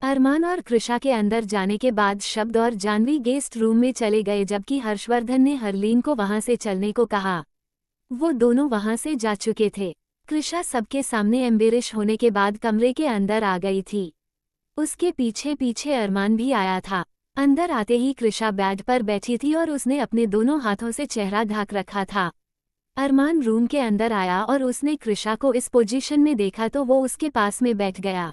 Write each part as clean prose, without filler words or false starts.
अरमान और कृषा के अंदर जाने के बाद शब्द और जानवी गेस्ट रूम में चले गए जबकि हर्षवर्धन ने हरलीन को वहां से चलने को कहा। वो दोनों वहां से जा चुके थे। कृषा सबके सामने एम्बेरिश होने के बाद कमरे के अंदर आ गई थी। उसके पीछे पीछे अरमान भी आया था। अंदर आते ही कृषा बेड पर बैठी थी और उसने अपने दोनों हाथों से चेहरा ढक रखा था। अरमान रूम के अंदर आया और उसने कृषा को इस पोजीशन में देखा तो वो उसके पास में बैठ गया।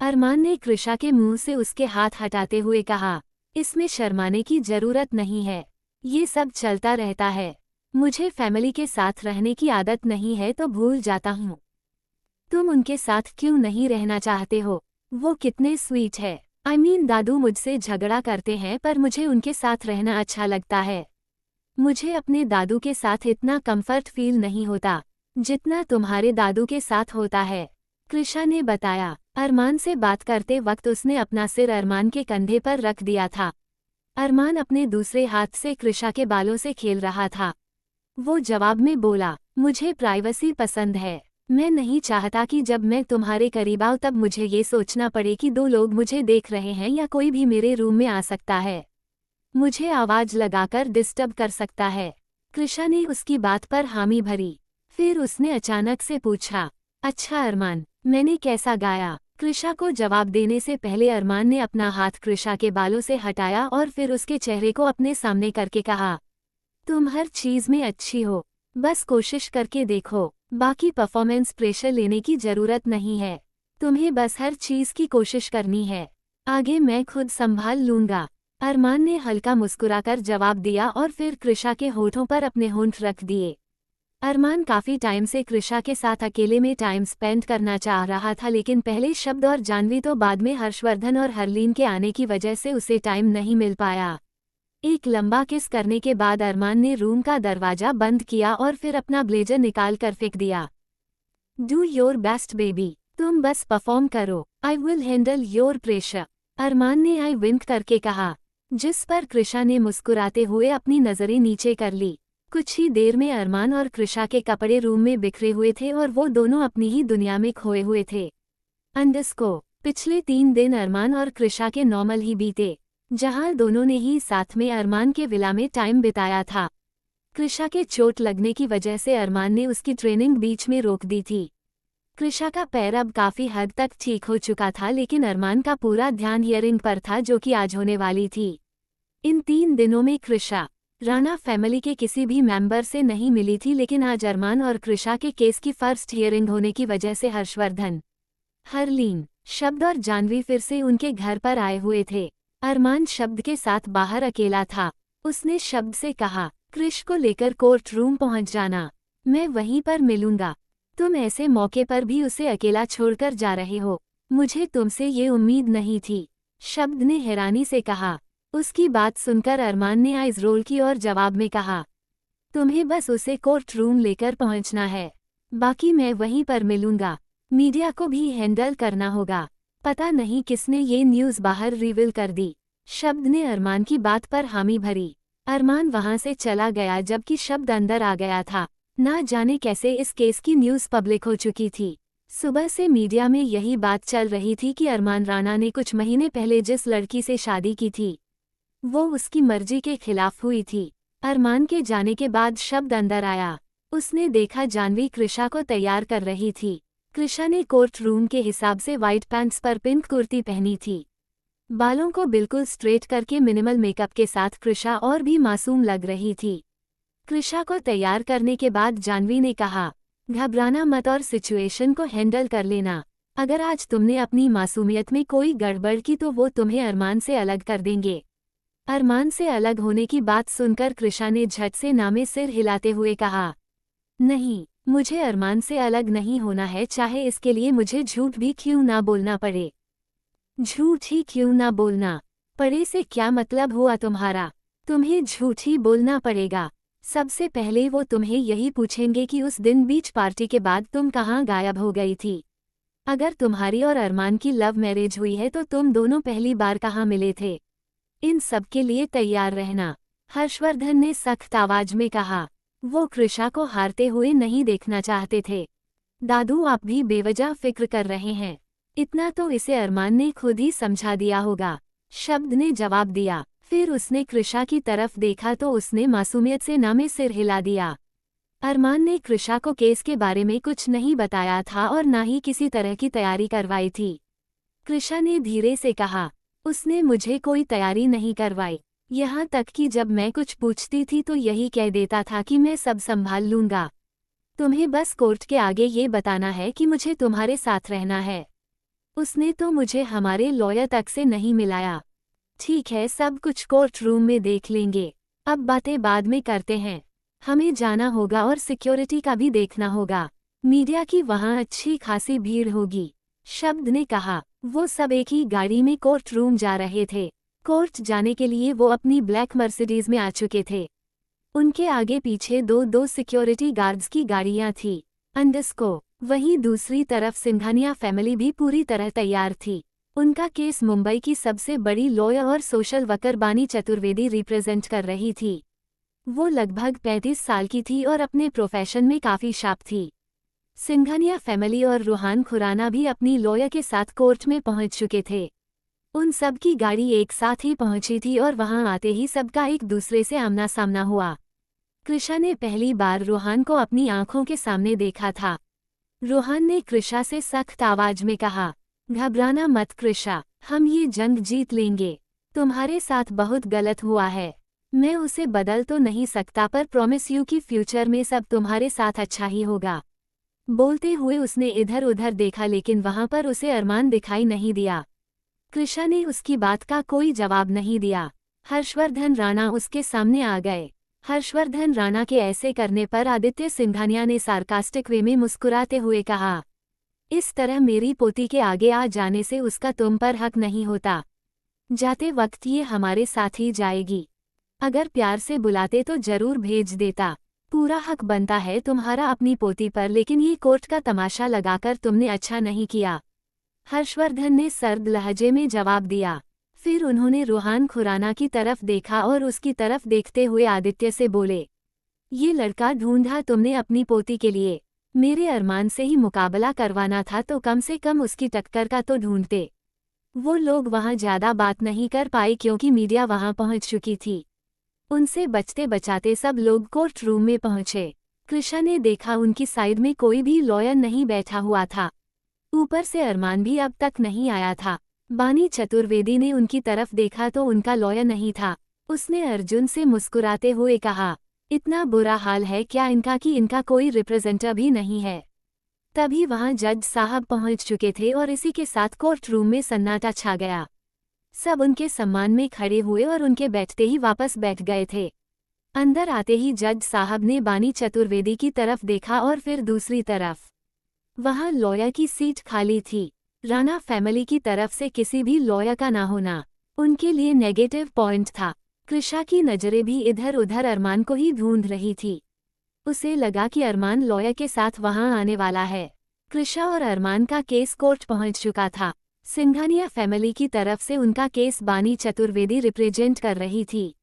अरमान ने कृषा के मुंह से उसके हाथ हटाते हुए कहा, इसमें शर्माने की जरूरत नहीं है, ये सब चलता रहता है। मुझे फैमिली के साथ रहने की आदत नहीं है तो भूल जाता हूँ। तुम उनके साथ क्यों नहीं रहना चाहते हो? वो कितने स्वीट है। दादू मुझसे झगड़ा करते हैं पर मुझे उनके साथ रहना अच्छा लगता है। मुझे अपने दादू के साथ इतना कंफर्ट फील नहीं होता जितना तुम्हारे दादू के साथ होता है, कृषा ने बताया। अरमान से बात करते वक्त उसने अपना सिर अरमान के कंधे पर रख दिया था। अरमान अपने दूसरे हाथ से कृषा के बालों से खेल रहा था। वो जवाब में बोला, मुझे प्राइवेसी पसंद है। मैं नहीं चाहता कि जब मैं तुम्हारे करीब आऊं तब मुझे ये सोचना पड़े कि दो लोग मुझे देख रहे हैं या कोई भी मेरे रूम में आ सकता है। मुझे आवाज लगाकर डिस्टर्ब कर सकता है। कृषा ने उसकी बात पर हामी भरी। फिर उसने अचानक से पूछा, अच्छा अरमान, मैंने कैसा गाया? कृषा को जवाब देने से पहले अरमान ने अपना हाथ कृषा के बालों से हटाया और फिर उसके चेहरे को अपने सामने करके कहा, तुम हर चीज में अच्छी हो, बस कोशिश करके देखो। बाकी परफॉर्मेंस प्रेशर लेने की जरूरत नहीं है। तुम्हें बस हर चीज की कोशिश करनी है। आगे मैं खुद संभाल लूंगा। अरमान ने हल्का मुस्कुराकर जवाब दिया और फिर कृषा के होठों पर अपने होंठ रख दिए। अरमान काफी टाइम से कृषा के साथ अकेले में टाइम स्पेंड करना चाह रहा था, लेकिन पहले शब्द और जानवी तो बाद में हर्षवर्धन और हरलीन के आने की वजह से उसे टाइम नहीं मिल पाया। एक लंबा किस करने के बाद अरमान ने रूम का दरवाजा बंद किया और फिर अपना ब्लेजर निकाल कर फेंक दिया। डू योर बेस्ट बेबी, तुम बस परफॉर्म करो, I will handle your pressure, Armaan ने आई विंक करके कहा, जिस पर कृषा ने मुस्कुराते हुए अपनी नजरें नीचे कर ली। कुछ ही देर में अरमान और कृषा के कपड़े रूम में बिखरे हुए थे और वो दोनों अपनी ही दुनिया में खोए हुए थे। पिछले 3 दिन अरमान और कृषा के नॉर्मल ही बीते, जहां दोनों ने ही साथ में अरमान के विला में टाइम बिताया था। कृषा के चोट लगने की वजह से अरमान ने उसकी ट्रेनिंग बीच में रोक दी थी। कृषा का पैर अब काफी हद तक ठीक हो चुका था, लेकिन अरमान का पूरा ध्यान हियरिंग पर था जो कि आज होने वाली थी। इन 3 दिनों में कृषा राणा फैमिली के किसी भी मेंबर से नहीं मिली थी, लेकिन आज अरमान और कृषा के केस की फर्स्ट हियरिंग होने की वजह से हर्षवर्धन, हरलीन, शब्द और जानवी फिर से उनके घर पर आए हुए थे। अरमान शब्द के साथ बाहर अकेला था। उसने शब्द से कहा, कृष को लेकर कोर्ट रूम पहुंच जाना, मैं वहीं पर मिलूंगा। तुम ऐसे मौके पर भी उसे अकेला छोड़कर जा रहे हो, मुझे तुमसे ये उम्मीद नहीं थी, शब्द ने हैरानी से कहा। उसकी बात सुनकर अरमान ने आइज रोल की और जवाब में कहा, तुम्हें बस उसे कोर्ट रूम लेकर पहुंचना है, बाकी मैं वहीं पर मिलूंगा। मीडिया को भी हैंडल करना होगा, पता नहीं किसने ये न्यूज़ बाहर रिवील कर दी। शब्द ने अरमान की बात पर हामी भरी। अरमान वहां से चला गया जबकि शब्द अंदर आ गया था। ना जाने कैसे इस केस की न्यूज़ पब्लिक हो चुकी थी। सुबह से मीडिया में यही बात चल रही थी कि अरमान राणा ने कुछ महीने पहले जिस लड़की से शादी की थी वो उसकी मर्जी के खिलाफ हुई थी। अरमान के जाने के बाद शब्द अंदर आया। उसने देखा जानवी कृषा को तैयार कर रही थी। कृषा ने कोर्ट रूम के हिसाब से वाइट पैंट्स पर पिंक कुर्ती पहनी थी। बालों को बिल्कुल स्ट्रेट करके मिनिमल मेकअप के साथ कृषा और भी मासूम लग रही थी। कृषा को तैयार करने के बाद जानवी ने कहा, घबराना मत और सिचुएशन को हैंडल कर लेना। अगर आज तुमने अपनी मासूमियत में कोई गड़बड़ की तो वो तुम्हें अरमान से अलग कर देंगे। अरमान से अलग होने की बात सुनकर कृषा ने झट से नामे सिर हिलाते हुए कहा, नहीं, मुझे अरमान से अलग नहीं होना है, चाहे इसके लिए मुझे झूठ भी क्यों ना बोलना पड़े। झूठ ही क्यों ना बोलना पड़े से क्या मतलब हुआ तुम्हारा? तुम्हें झूठ ही बोलना पड़ेगा। सबसे पहले वो तुम्हें यही पूछेंगे कि उस दिन बीच पार्टी के बाद तुम कहाँ गायब हो गई थी। अगर तुम्हारी और अरमान की लव मैरिज हुई है तो तुम दोनों पहली बार कहाँ मिले थे? इन सब के लिए तैयार रहना, हर्षवर्धन ने सख्त आवाज में कहा। वो कृषा को हारते हुए नहीं देखना चाहते थे। दादू आप भी बेवजह फिक्र कर रहे हैं, इतना तो इसे अरमान ने खुद ही समझा दिया होगा, शब्द ने जवाब दिया। फिर उसने कृषा की तरफ देखा तो उसने मासूमियत से ना में सिर हिला दिया। अरमान ने कृषा को केस के बारे में कुछ नहीं बताया था और ना ही किसी तरह की तैयारी करवाई थी। कृषा ने धीरे से कहा, उसने मुझे कोई तैयारी नहीं करवाई। यहाँ तक कि जब मैं कुछ पूछती थी तो यही कह देता था कि मैं सब संभाल लूंगा। तुम्हें बस कोर्ट के आगे ये बताना है कि मुझे तुम्हारे साथ रहना है। उसने तो मुझे हमारे लॉयर तक से नहीं मिलाया। ठीक है, सब कुछ कोर्ट रूम में देख लेंगे, अब बातें बाद में करते हैं। हमें जाना होगा और सिक्योरिटी का भी देखना होगा। मीडिया की वहाँ अच्छी खासी भीड़ होगी, शब्द ने कहा। वो सब एक ही गाड़ी में कोर्ट रूम जा रहे थे। कोर्ट जाने के लिए वो अपनी ब्लैक मर्सिडीज में आ चुके थे। उनके आगे पीछे दो दो सिक्योरिटी गार्ड्स की गाड़ियां थी। अंडस्को वहीं दूसरी तरफ सिंघानिया फैमिली भी पूरी तरह तैयार थी। उनका केस मुंबई की सबसे बड़ी लॉयर और सोशल वर्कर बानी चतुर्वेदी रिप्रेजेंट कर रही थी। वो लगभग 35 साल की थी और अपने प्रोफेशन में काफ़ी शार्प थी। सिंघानिया फैमिली और रूहान खुराना भी अपनी लॉयर के साथ कोर्ट में पहुंच चुके थे। उन सब की गाड़ी एक साथ ही पहुंची थी और वहां आते ही सबका एक दूसरे से आमना सामना हुआ। कृषा ने पहली बार रूहान को अपनी आंखों के सामने देखा था। रूहान ने कृषा से सख्त आवाज में कहा, घबराना मत कृषा, हम ये जंग जीत लेंगे। तुम्हारे साथ बहुत गलत हुआ है, मैं उसे बदल तो नहीं सकता पर प्रॉमिस यू कि फ्यूचर में सब तुम्हारे साथ अच्छा ही होगा। बोलते हुए उसने इधर उधर देखा लेकिन वहां पर उसे अरमान दिखाई नहीं दिया। कृषा ने उसकी बात का कोई जवाब नहीं दिया। हर्षवर्धन राणा उसके सामने आ गए। हर्षवर्धन राणा के ऐसे करने पर आदित्य सिंघानिया ने सार्कास्टिक वे में मुस्कुराते हुए कहा, इस तरह मेरी पोती के आगे आ जाने से उसका तुम पर हक नहीं होता। जाते वक्त ये हमारे साथ ही जाएगी। अगर प्यार से बुलाते तो जरूर भेज देता। पूरा हक बनता है तुम्हारा अपनी पोती पर, लेकिन ये कोर्ट का तमाशा लगाकर तुमने अच्छा नहीं किया। हर्षवर्धन ने सर्द लहजे में जवाब दिया। फिर उन्होंने रूहान खुराना की तरफ देखा और उसकी तरफ देखते हुए आदित्य से बोले, ये लड़का ढूंढा तुमने अपनी पोती के लिए। मेरे अरमान से ही मुकाबला करवाना था तो कम से कम उसकी टक्कर का तो ढूंढते। वो लोग वहां ज्यादा बात नहीं कर पाए क्योंकि मीडिया वहां पहुंच चुकी थी। उनसे बचते बचाते सब लोग कोर्ट रूम में पहुंचे। कृषा ने देखा उनकी साइड में कोई भी लॉयर नहीं बैठा हुआ था। ऊपर से अरमान भी अब तक नहीं आया था। बानी चतुर्वेदी ने उनकी तरफ देखा तो उनका लॉयर नहीं था। उसने अर्जुन से मुस्कुराते हुए कहा, इतना बुरा हाल है क्या इनका कि इनका कोई रिप्रेजेंटेटिव भी नहीं है। तभी वहां जज साहब पहुंच चुके थे और इसी के साथ कोर्ट रूम में सन्नाटा छा गया। सब उनके सम्मान में खड़े हुए और उनके बैठते ही वापस बैठ गए थे। अंदर आते ही जज साहब ने बानी चतुर्वेदी की तरफ देखा और फिर दूसरी तरफ। वहां लॉयर की सीट खाली थी। राणा फैमिली की तरफ से किसी भी लॉयर का ना होना उनके लिए नेगेटिव पॉइंट था। कृषा की नजरें भी इधर उधर अरमान को ही ढूंढ रही थी। उसे लगा कि अरमान लॉयर के साथ वहां आने वाला है। कृषा और अरमान का केस कोर्ट पहुंच चुका था। सिंघानिया फैमिली की तरफ से उनका केस बानी चतुर्वेदी रिप्रेजेंट कर रही थी।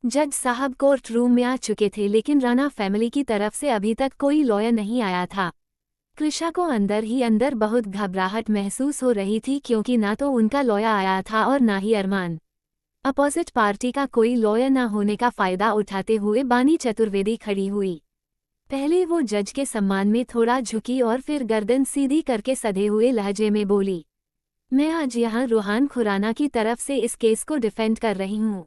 जज साहब कोर्ट रूम में आ चुके थे लेकिन राणा फैमिली की तरफ से अभी तक कोई लॉयर नहीं आया था। कृषा को अंदर ही अंदर बहुत घबराहट महसूस हो रही थी क्योंकि ना तो उनका लॉयर आया था और ना ही अरमान। अपोजिट पार्टी का कोई लॉयर न होने का फायदा उठाते हुए बानी चतुर्वेदी खड़ी हुई। पहले वो जज के सम्मान में थोड़ा झुकी और फिर गर्दन सीधी करके सधे हुए लहजे में बोली, मैं आज यहाँ रूहान खुराना की तरफ से इस केस को डिफेंड कर रही हूँ।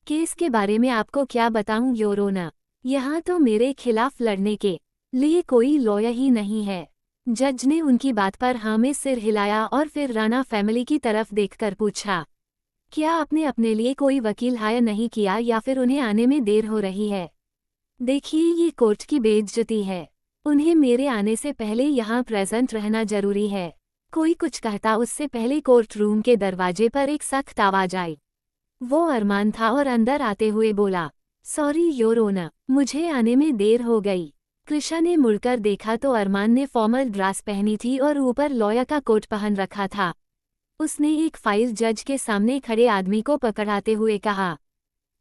केस के बारे में आपको क्या बताऊँ योरोना, यहाँ तो मेरे खिलाफ लड़ने के लिए कोई लॉयर ही नहीं है। जज ने उनकी बात पर हाँ में सिर हिलाया और फिर राणा फैमिली की तरफ देखकर पूछा, क्या आपने अपने लिए कोई वकील हायर नहीं किया या फिर उन्हें आने में देर हो रही है? देखिए ये कोर्ट की बेइज्जती है। उन्हें मेरे आने से पहले यहाँ प्रेजेंट रहना जरूरी है। कोई कुछ कहता उससे पहले कोर्ट रूम के दरवाजे पर एक सख्त आवाज आई। वो अरमान था और अंदर आते हुए बोला, सॉरी योर ऑनर, मुझे आने में देर हो गई। कृषा ने मुड़कर देखा तो अरमान ने फॉर्मल ड्रेस पहनी थी और ऊपर लॉयर का कोट पहन रखा था। उसने एक फाइल जज के सामने खड़े आदमी को पकड़ाते हुए कहा,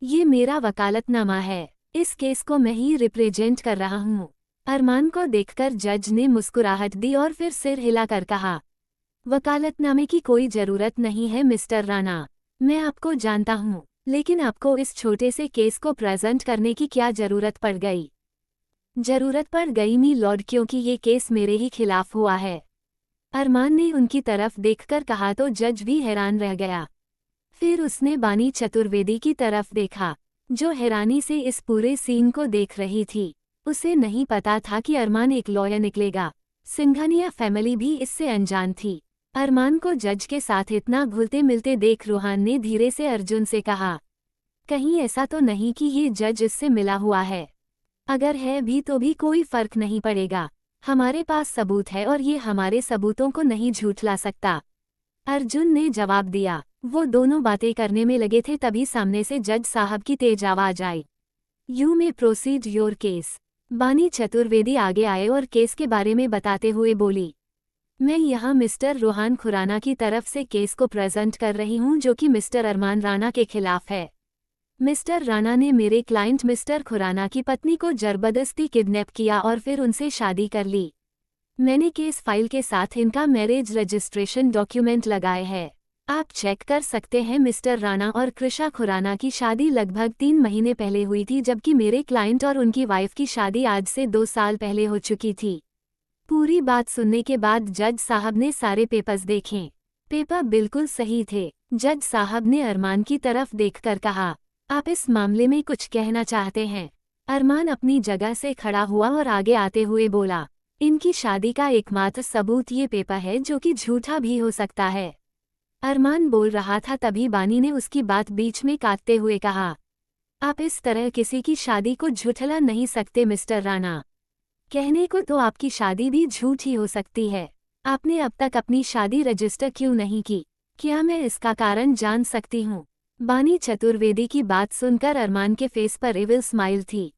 ये मेरा वकालतनामा है, इस केस को मैं ही रिप्रेजेंट कर रहा हूँ। अरमान को देखकर जज ने मुस्कुराहट दी और फिर सिर हिलाकर कहा, वकालतनामे की कोई जरूरत नहीं है मिस्टर राणा। मैं आपको जानता हूँ, लेकिन आपको इस छोटे से केस को प्रेजेंट करने की क्या जरूरत पड़ गई? जरूरत पड़ गई मी लॉर्ड, क्योंकि ये केस मेरे ही खिलाफ हुआ है। अरमान ने उनकी तरफ देखकर कहा तो जज भी हैरान रह गया। फिर उसने बानी चतुर्वेदी की तरफ देखा, जो हैरानी से इस पूरे सीन को देख रही थी। उसे नहीं पता था कि अरमान एक लॉयर निकलेगा। सिंघानिया फैमिली भी इससे अनजान थी। अरमान को जज के साथ इतना घुलते मिलते देख रोहान ने धीरे से अर्जुन से कहा, कहीं ऐसा तो नहीं कि ये जज इससे मिला हुआ है? अगर है भी तो भी कोई फर्क नहीं पड़ेगा। हमारे पास सबूत है और ये हमारे सबूतों को नहीं झूठला सकता। अर्जुन ने जवाब दिया। वो दोनों बातें करने में लगे थे, तभी सामने से जज साहब की तेज आवाज आई। You may proceed your case. Bani Chaturvedi आगे आए और केस के बारे में बताते हुए बोली, मैं यहाँ मिस्टर रोहान खुराना की तरफ से केस को प्रेजेंट कर रही हूँ, जो कि मिस्टर अरमान राणा के खिलाफ है। मिस्टर राणा ने मेरे क्लाइंट मिस्टर खुराना की पत्नी को जबरदस्ती किडनैप किया और फिर उनसे शादी कर ली। मैंने केस फाइल के साथ इनका मैरिज रजिस्ट्रेशन डॉक्यूमेंट लगाए हैं। आप चेक कर सकते हैं। मिस्टर राणा और कृषा खुराना की शादी लगभग 3 महीने पहले हुई थी, जबकि मेरे क्लाइंट और उनकी वाइफ की शादी आज से 2 साल पहले हो चुकी थी। पूरी बात सुनने के बाद जज साहब ने सारे पेपर्स देखे। पेपर बिल्कुल सही थे। जज साहब ने अरमान की तरफ देखकर कहा, आप इस मामले में कुछ कहना चाहते हैं? अरमान अपनी जगह से खड़ा हुआ और आगे आते हुए बोला, इनकी शादी का एकमात्र सबूत ये पेपर है, जो कि झूठा भी हो सकता है। अरमान बोल रहा था, तभी बानी ने उसकी बात बीच में काटते हुए कहा, आप इस तरह किसी की शादी को झूठला नहीं सकते मिस्टर राणा। कहने को तो आपकी शादी भी झूठी हो सकती है। आपने अब तक अपनी शादी रजिस्टर क्यों नहीं की? क्या मैं इसका कारण जान सकती हूँ? बानी चतुर्वेदी की बात सुनकर अरमान के फेस पर इविल स्माइल थी।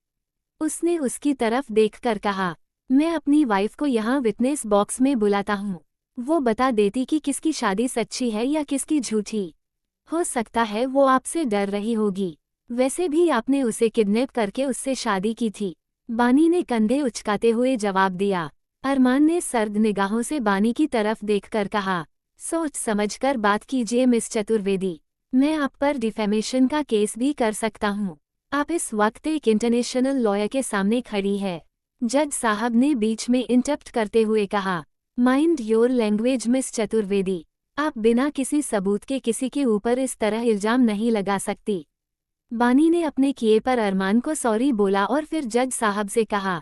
उसने उसकी तरफ देखकर कहा, मैं अपनी वाइफ को यहाँ विटनेस बॉक्स में बुलाता हूँ। वो बता देती कि किसकी शादी सच्ची है या किसकी झूठी। हो सकता है वो आपसे डर रही होगी। वैसे भी आपने उसे किडनैप करके उससे शादी की थी। बानी ने कंधे उचकाते हुए जवाब दिया। अरमान ने सर्द निगाहों से बानी की तरफ देखकर कहा, सोच समझकर बात कीजिए मिस चतुर्वेदी। मैं आप पर डिफेमेशन का केस भी कर सकता हूँ। आप इस वक्त एक इंटरनेशनल लॉयर के सामने खड़ी है। जज साहब ने बीच में इंटरप्ट करते हुए कहा, mind your language miss Chaturvedi. आप बिना किसी सबूत के किसी के ऊपर इस तरह इल्जाम नहीं लगा सकती। बानी ने अपने किए पर अरमान को सॉरी बोला और फिर जज साहब से कहा,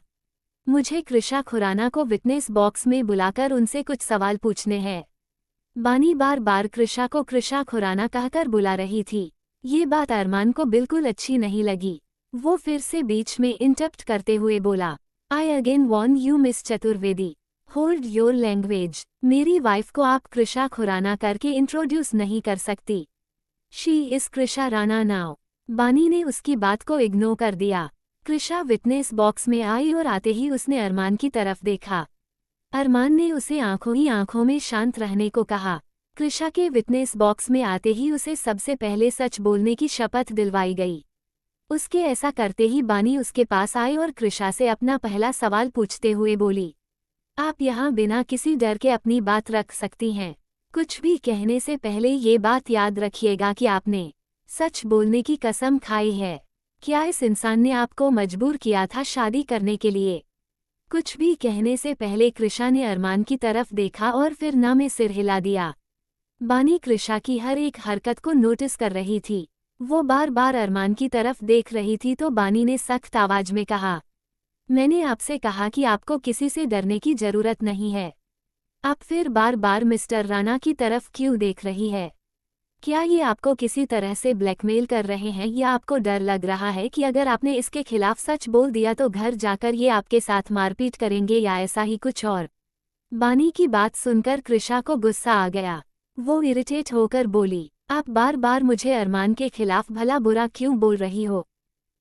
मुझे कृषा खुराना को विटनेस बॉक्स में बुलाकर उनसे कुछ सवाल पूछने हैं। बानी बार बार कृषा को कृषा खुराना कहकर बुला रही थी। ये बात अरमान को बिल्कुल अच्छी नहीं लगी। वो फिर से बीच में इंटरप्ट करते हुए बोला, I again Warne you miss Chaturvedi, hold your language. मेरी वाइफ को आप कृषा खुराना करके इंट्रोड्यूस नहीं कर सकती। She is Krisha Rana now. बानी ने उसकी बात को इग्नोर कर दिया। कृषा विटनेस बॉक्स में आई और आते ही उसने अरमान की तरफ देखा। अरमान ने उसे आंखों ही आंखों में शांत रहने को कहा। कृषा के विटनेस बॉक्स में आते ही उसे सबसे पहले सच बोलने की शपथ दिलवाई गई। उसके ऐसा करते ही बानी उसके पास आई और कृषा से अपना पहला सवाल पूछते हुए बोली, आप यहाँ बिना किसी डर के अपनी बात रख सकती हैं। कुछ भी कहने से पहले ये बात याद रखिएगा कि आपने सच बोलने की कसम खाई है। क्या इस इंसान ने आपको मजबूर किया था शादी करने के लिए? कुछ भी कहने से पहले कृषा ने अरमान की तरफ देखा और फिर ना में सिर हिला दिया। बानी कृषा की हर एक हरकत को नोटिस कर रही थी। वो बार बार अरमान की तरफ देख रही थी तो बानी ने सख्त आवाज में कहा, मैंने आपसे कहा कि आपको किसी से डरने की जरूरत नहीं है। आप फिर बार बार मिस्टर राणा की तरफ क्यों देख रही है? क्या ये आपको किसी तरह से ब्लैकमेल कर रहे हैं या आपको डर लग रहा है कि अगर आपने इसके खिलाफ सच बोल दिया तो घर जाकर ये आपके साथ मारपीट करेंगे या ऐसा ही कुछ और? बानी की बात सुनकर कृषा को गुस्सा आ गया। वो इरिटेट होकर बोली, आप बार बार मुझे अरमान के खिलाफ भला बुरा क्यों बोल रही हो?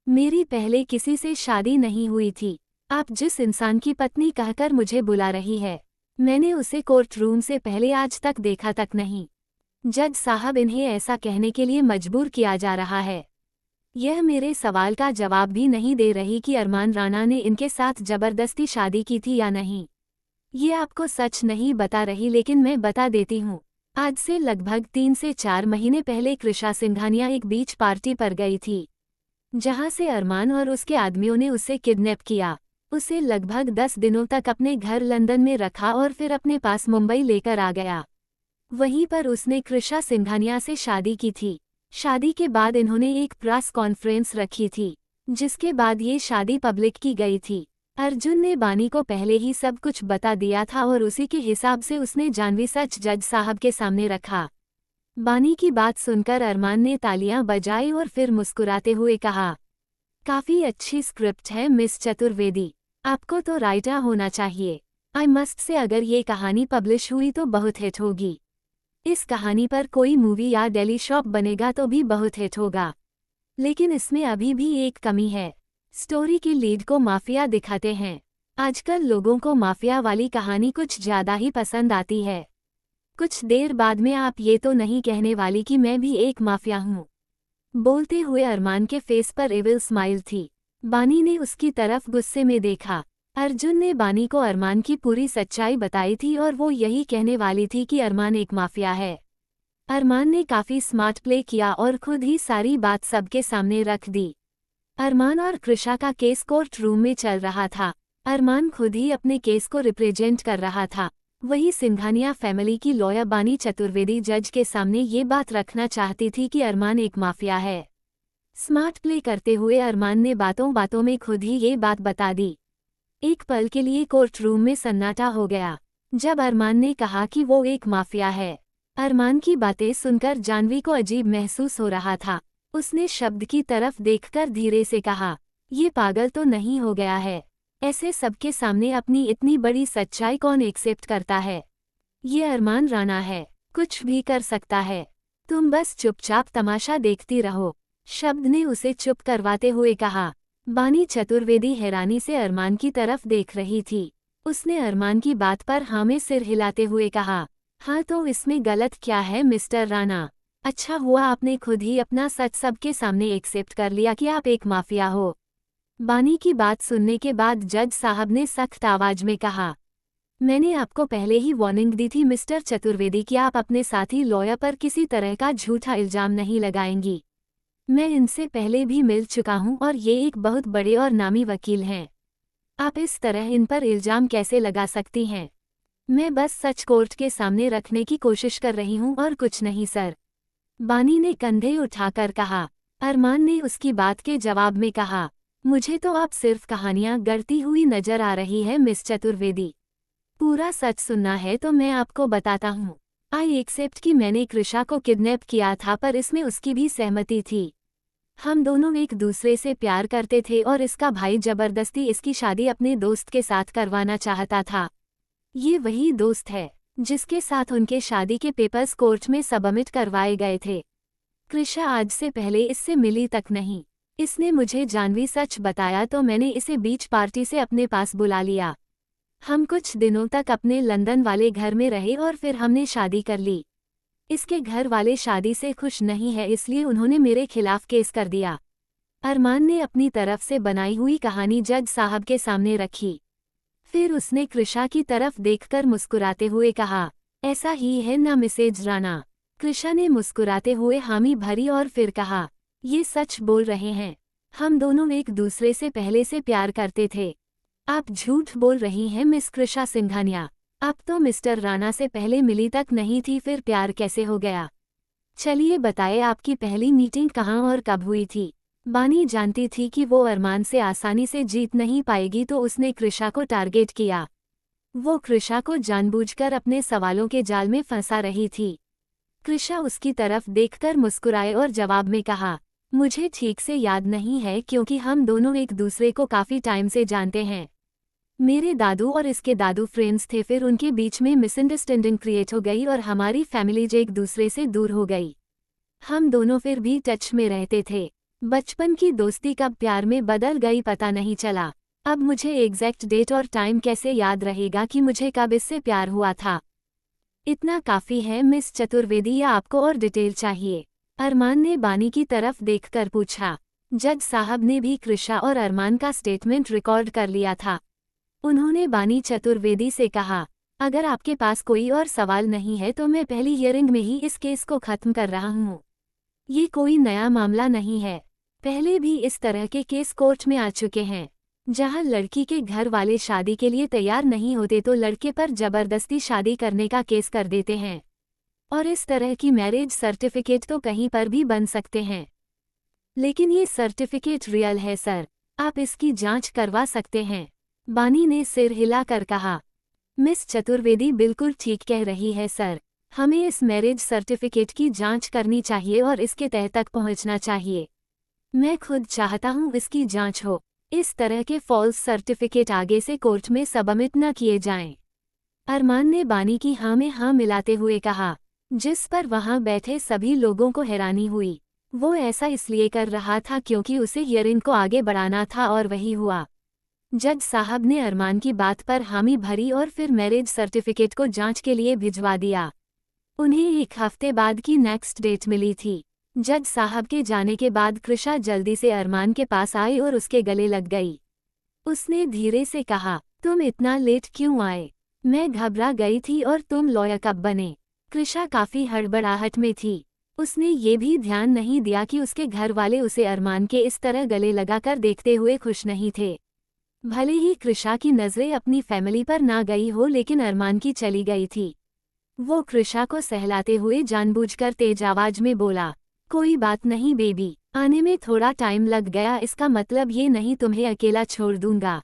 मेरी पहले किसी से शादी नहीं हुई थी। आप जिस इंसान की पत्नी कहकर मुझे बुला रही है, मैंने उसे कोर्ट रूम से पहले आज तक देखा तक नहीं। जज साहब, इन्हें ऐसा कहने के लिए मजबूर किया जा रहा है। यह मेरे सवाल का जवाब भी नहीं दे रही कि अरमान राणा ने इनके साथ जबरदस्ती शादी की थी या नहीं। ये आपको सच नहीं बता रही, लेकिन मैं बता देती हूँ। आज से लगभग 3 से 4 महीने पहले कृषा सिंघानिया एक बीच पार्टी पर गई थी, जहाँ से अरमान और उसके आदमियों ने उसे किडनैप किया। उसे लगभग 10 दिनों तक अपने घर लंदन में रखा और फिर अपने पास मुंबई लेकर आ गया। वहीं पर उसने कृषा सिंघानिया से शादी की थी। शादी के बाद इन्होंने एक प्रेस कॉन्फ्रेंस रखी थी, जिसके बाद ये शादी पब्लिक की गई थी। अर्जुन ने बानी को पहले ही सब कुछ बता दिया था और उसी के हिसाब से उसने जानवी सच जज साहब के सामने रखा। बानी की बात सुनकर अरमान ने तालियां बजाई और फिर मुस्कुराते हुए कहा, काफी अच्छी स्क्रिप्ट है मिस चतुर्वेदी, आपको तो राइटर होना चाहिए। आई मस्ट से अगर ये कहानी पब्लिश हुई तो बहुत हिट होगी। इस कहानी पर कोई मूवी या डेली शॉप बनेगा तो भी बहुत हिट होगा। लेकिन इसमें अभी भी एक कमी है, स्टोरी की लीड को माफिया दिखाते हैं। आजकल लोगों को माफिया वाली कहानी कुछ ज्यादा ही पसंद आती है। कुछ देर बाद में आप ये तो नहीं कहने वाली कि मैं भी एक माफिया हूँ। बोलते हुए अरमान के फेस पर एविल स्माइल थी। बानी ने उसकी तरफ गुस्से में देखा। अर्जुन ने बानी को अरमान की पूरी सच्चाई बताई थी और वो यही कहने वाली थी कि अरमान एक माफिया है। अरमान ने काफी स्मार्ट प्ले किया और खुद ही सारी बात सबके सामने रख दी। अरमान और कृषा का केस कोर्ट रूम में चल रहा था। अरमान खुद ही अपने केस को रिप्रेजेंट कर रहा था। वही सिंघानिया फैमिली की लॉयर बानी चतुर्वेदी जज के सामने ये बात रखना चाहती थी कि अरमान एक माफिया है। स्मार्ट प्ले करते हुए अरमान ने बातों बातों में खुद ही ये बात बता दी। एक पल के लिए कोर्ट रूम में सन्नाटा हो गया जब अरमान ने कहा कि वो एक माफिया है। अरमान की बातें सुनकर जानवी को अजीब महसूस हो रहा था। उसने शब्द की तरफ देखकर धीरे से कहा, ये पागल तो नहीं हो गया है? ऐसे सबके सामने अपनी इतनी बड़ी सच्चाई कौन एक्सेप्ट करता है? ये अरमान राणा है, कुछ भी कर सकता है। तुम बस चुपचाप तमाशा देखती रहो, शब्द ने उसे चुप करवाते हुए कहा। बानी चतुर्वेदी हैरानी से अरमान की तरफ देख रही थी। उसने अरमान की बात पर हाँ में सिर हिलाते हुए कहा, हाँ तो इसमें गलत क्या है मिस्टर राणा? अच्छा हुआ आपने खुद ही अपना सच सबके सामने एक्सेप्ट कर लिया कि आप एक माफिया हो। बानी की बात सुनने के बाद जज साहब ने सख्त आवाज में कहा, मैंने आपको पहले ही वार्निंग दी थी मिस्टर चतुर्वेदी कि आप अपने साथी लॉयर पर किसी तरह का झूठा इल्जाम नहीं लगाएंगी। मैं इनसे पहले भी मिल चुका हूं और ये एक बहुत बड़े और नामी वकील हैं। आप इस तरह इन पर इल्जाम कैसे लगा सकती हैं? मैं बस सच कोर्ट के सामने रखने की कोशिश कर रही हूं और कुछ नहीं सर। बानी ने कंधे उठाकर कहा। अरमान ने उसकी बात के जवाब में कहा, मुझे तो आप सिर्फ कहानियां गढ़ती हुई नजर आ रही है मिस चतुर्वेदी। पूरा सच सुनना है तो मैं आपको बताता हूँ। आई एक्सेप्ट कि मैंने कृषा को किडनैप किया था, पर इसमें उसकी भी सहमति थी। हम दोनों एक दूसरे से प्यार करते थे और इसका भाई जबरदस्ती इसकी शादी अपने दोस्त के साथ करवाना चाहता था। ये वही दोस्त है जिसके साथ उनके शादी के पेपर्स कोर्ट में सबमिट करवाए गए थे। कृषा आज से पहले इससे मिली तक नहीं। इसने मुझे जानवी सच बताया तो मैंने इसे बीच पार्टी से अपने पास बुला लिया। हम कुछ दिनों तक अपने लंदन वाले घर में रहे और फिर हमने शादी कर ली। इसके घर वाले शादी से खुश नहीं है, इसलिए उन्होंने मेरे खिलाफ केस कर दिया। अरमान ने अपनी तरफ से बनाई हुई कहानी जज साहब के सामने रखी। फिर उसने कृषा की तरफ देखकर मुस्कुराते हुए कहा, ऐसा ही है ना मिसेज राणा? कृषा ने मुस्कुराते हुए हामी भरी और फिर कहा, ये सच बोल रहे हैं। हम दोनों एक दूसरे से पहले से प्यार करते थे। आप झूठ बोल रही हैं मिस कृषा सिंघानिया। अब तो मिस्टर राणा से पहले मिली तक नहीं थी, फिर प्यार कैसे हो गया? चलिए बताए, आपकी पहली मीटिंग कहाँ और कब हुई थी? बानी जानती थी कि वो अरमान से आसानी से जीत नहीं पाएगी, तो उसने कृषा को टारगेट किया। वो कृषा को जानबूझकर अपने सवालों के जाल में फंसा रही थी। कृषा उसकी तरफ देखकर मुस्कुराए और जवाब में कहा, मुझे ठीक से याद नहीं है क्योंकि हम दोनों एक दूसरे को काफी टाइम से जानते हैं। मेरे दादू और इसके दादू फ्रेंड्स थे, फिर उनके बीच में मिसअंडरस्टैंडिंग क्रिएट हो गई और हमारी फैमिलीज एक दूसरे से दूर हो गई। हम दोनों फिर भी टच में रहते थे। बचपन की दोस्ती कब प्यार में बदल गई पता नहीं चला। अब मुझे एग्जैक्ट डेट और टाइम कैसे याद रहेगा कि मुझे कब इससे प्यार हुआ था? इतना काफी है मिस चतुर्वेदी या आपको और डिटेल चाहिए? अरमान ने बानी की तरफ देखकर पूछा। जज साहब ने भी कृषा और अरमान का स्टेटमेंट रिकॉर्ड कर लिया था। उन्होंने बानी चतुर्वेदी से कहा, अगर आपके पास कोई और सवाल नहीं है तो मैं पहली हियरिंग में ही इस केस को खत्म कर रहा हूँ। ये कोई नया मामला नहीं है। पहले भी इस तरह के केस कोर्ट में आ चुके हैं, जहां लड़की के घर वाले शादी के लिए तैयार नहीं होते तो लड़के पर जबरदस्ती शादी करने का केस कर देते हैं। और इस तरह की मैरिज सर्टिफिकेट तो कहीं पर भी बन सकते हैं। लेकिन ये सर्टिफिकेट रियल है सर, आप इसकी जांच करवा सकते हैं। बानी ने सिर हिलाकर कहा। मिस चतुर्वेदी बिल्कुल ठीक कह रही है सर, हमें इस मैरिज सर्टिफिकेट की जांच करनी चाहिए और इसके तह तक पहुंचना चाहिए। मैं खुद चाहता हूं इसकी जांच हो। इस तरह के फॉल्स सर्टिफिकेट आगे से कोर्ट में सबमिट न किए जाएं। अरमान ने बानी की हाँ में हाँ मिलाते हुए कहा, जिस पर वहां बैठे सभी लोगों को हैरानी हुई। वो ऐसा इसलिए कर रहा था क्योंकि उसे हियरिंग को आगे बढ़ाना था और वही हुआ। जज साहब ने अरमान की बात पर हामी भरी और फिर मैरिज सर्टिफिकेट को जांच के लिए भिजवा दिया। उन्हें 1 हफ्ते बाद की नेक्स्ट डेट मिली थी। जज साहब के जाने के बाद कृषा जल्दी से अरमान के पास आई और उसके गले लग गई। उसने धीरे से कहा, तुम इतना लेट क्यों आए? मैं घबरा गई थी और तुम लॉयर कब बने? कृषा काफी हड़बड़ाहट में थी। उसने ये भी ध्यान नहीं दिया कि उसके घर वाले उसे अरमान के इस तरह गले लगाकर देखते हुए खुश नहीं थे। भले ही कृषा की नज़रें अपनी फैमिली पर ना गई हो लेकिन अरमान की चली गई थी। वो कृषा को सहलाते हुए जानबूझकर तेज आवाज में बोला, कोई बात नहीं बेबी, आने में थोड़ा टाइम लग गया, इसका मतलब ये नहीं तुम्हें अकेला छोड़ दूंगा।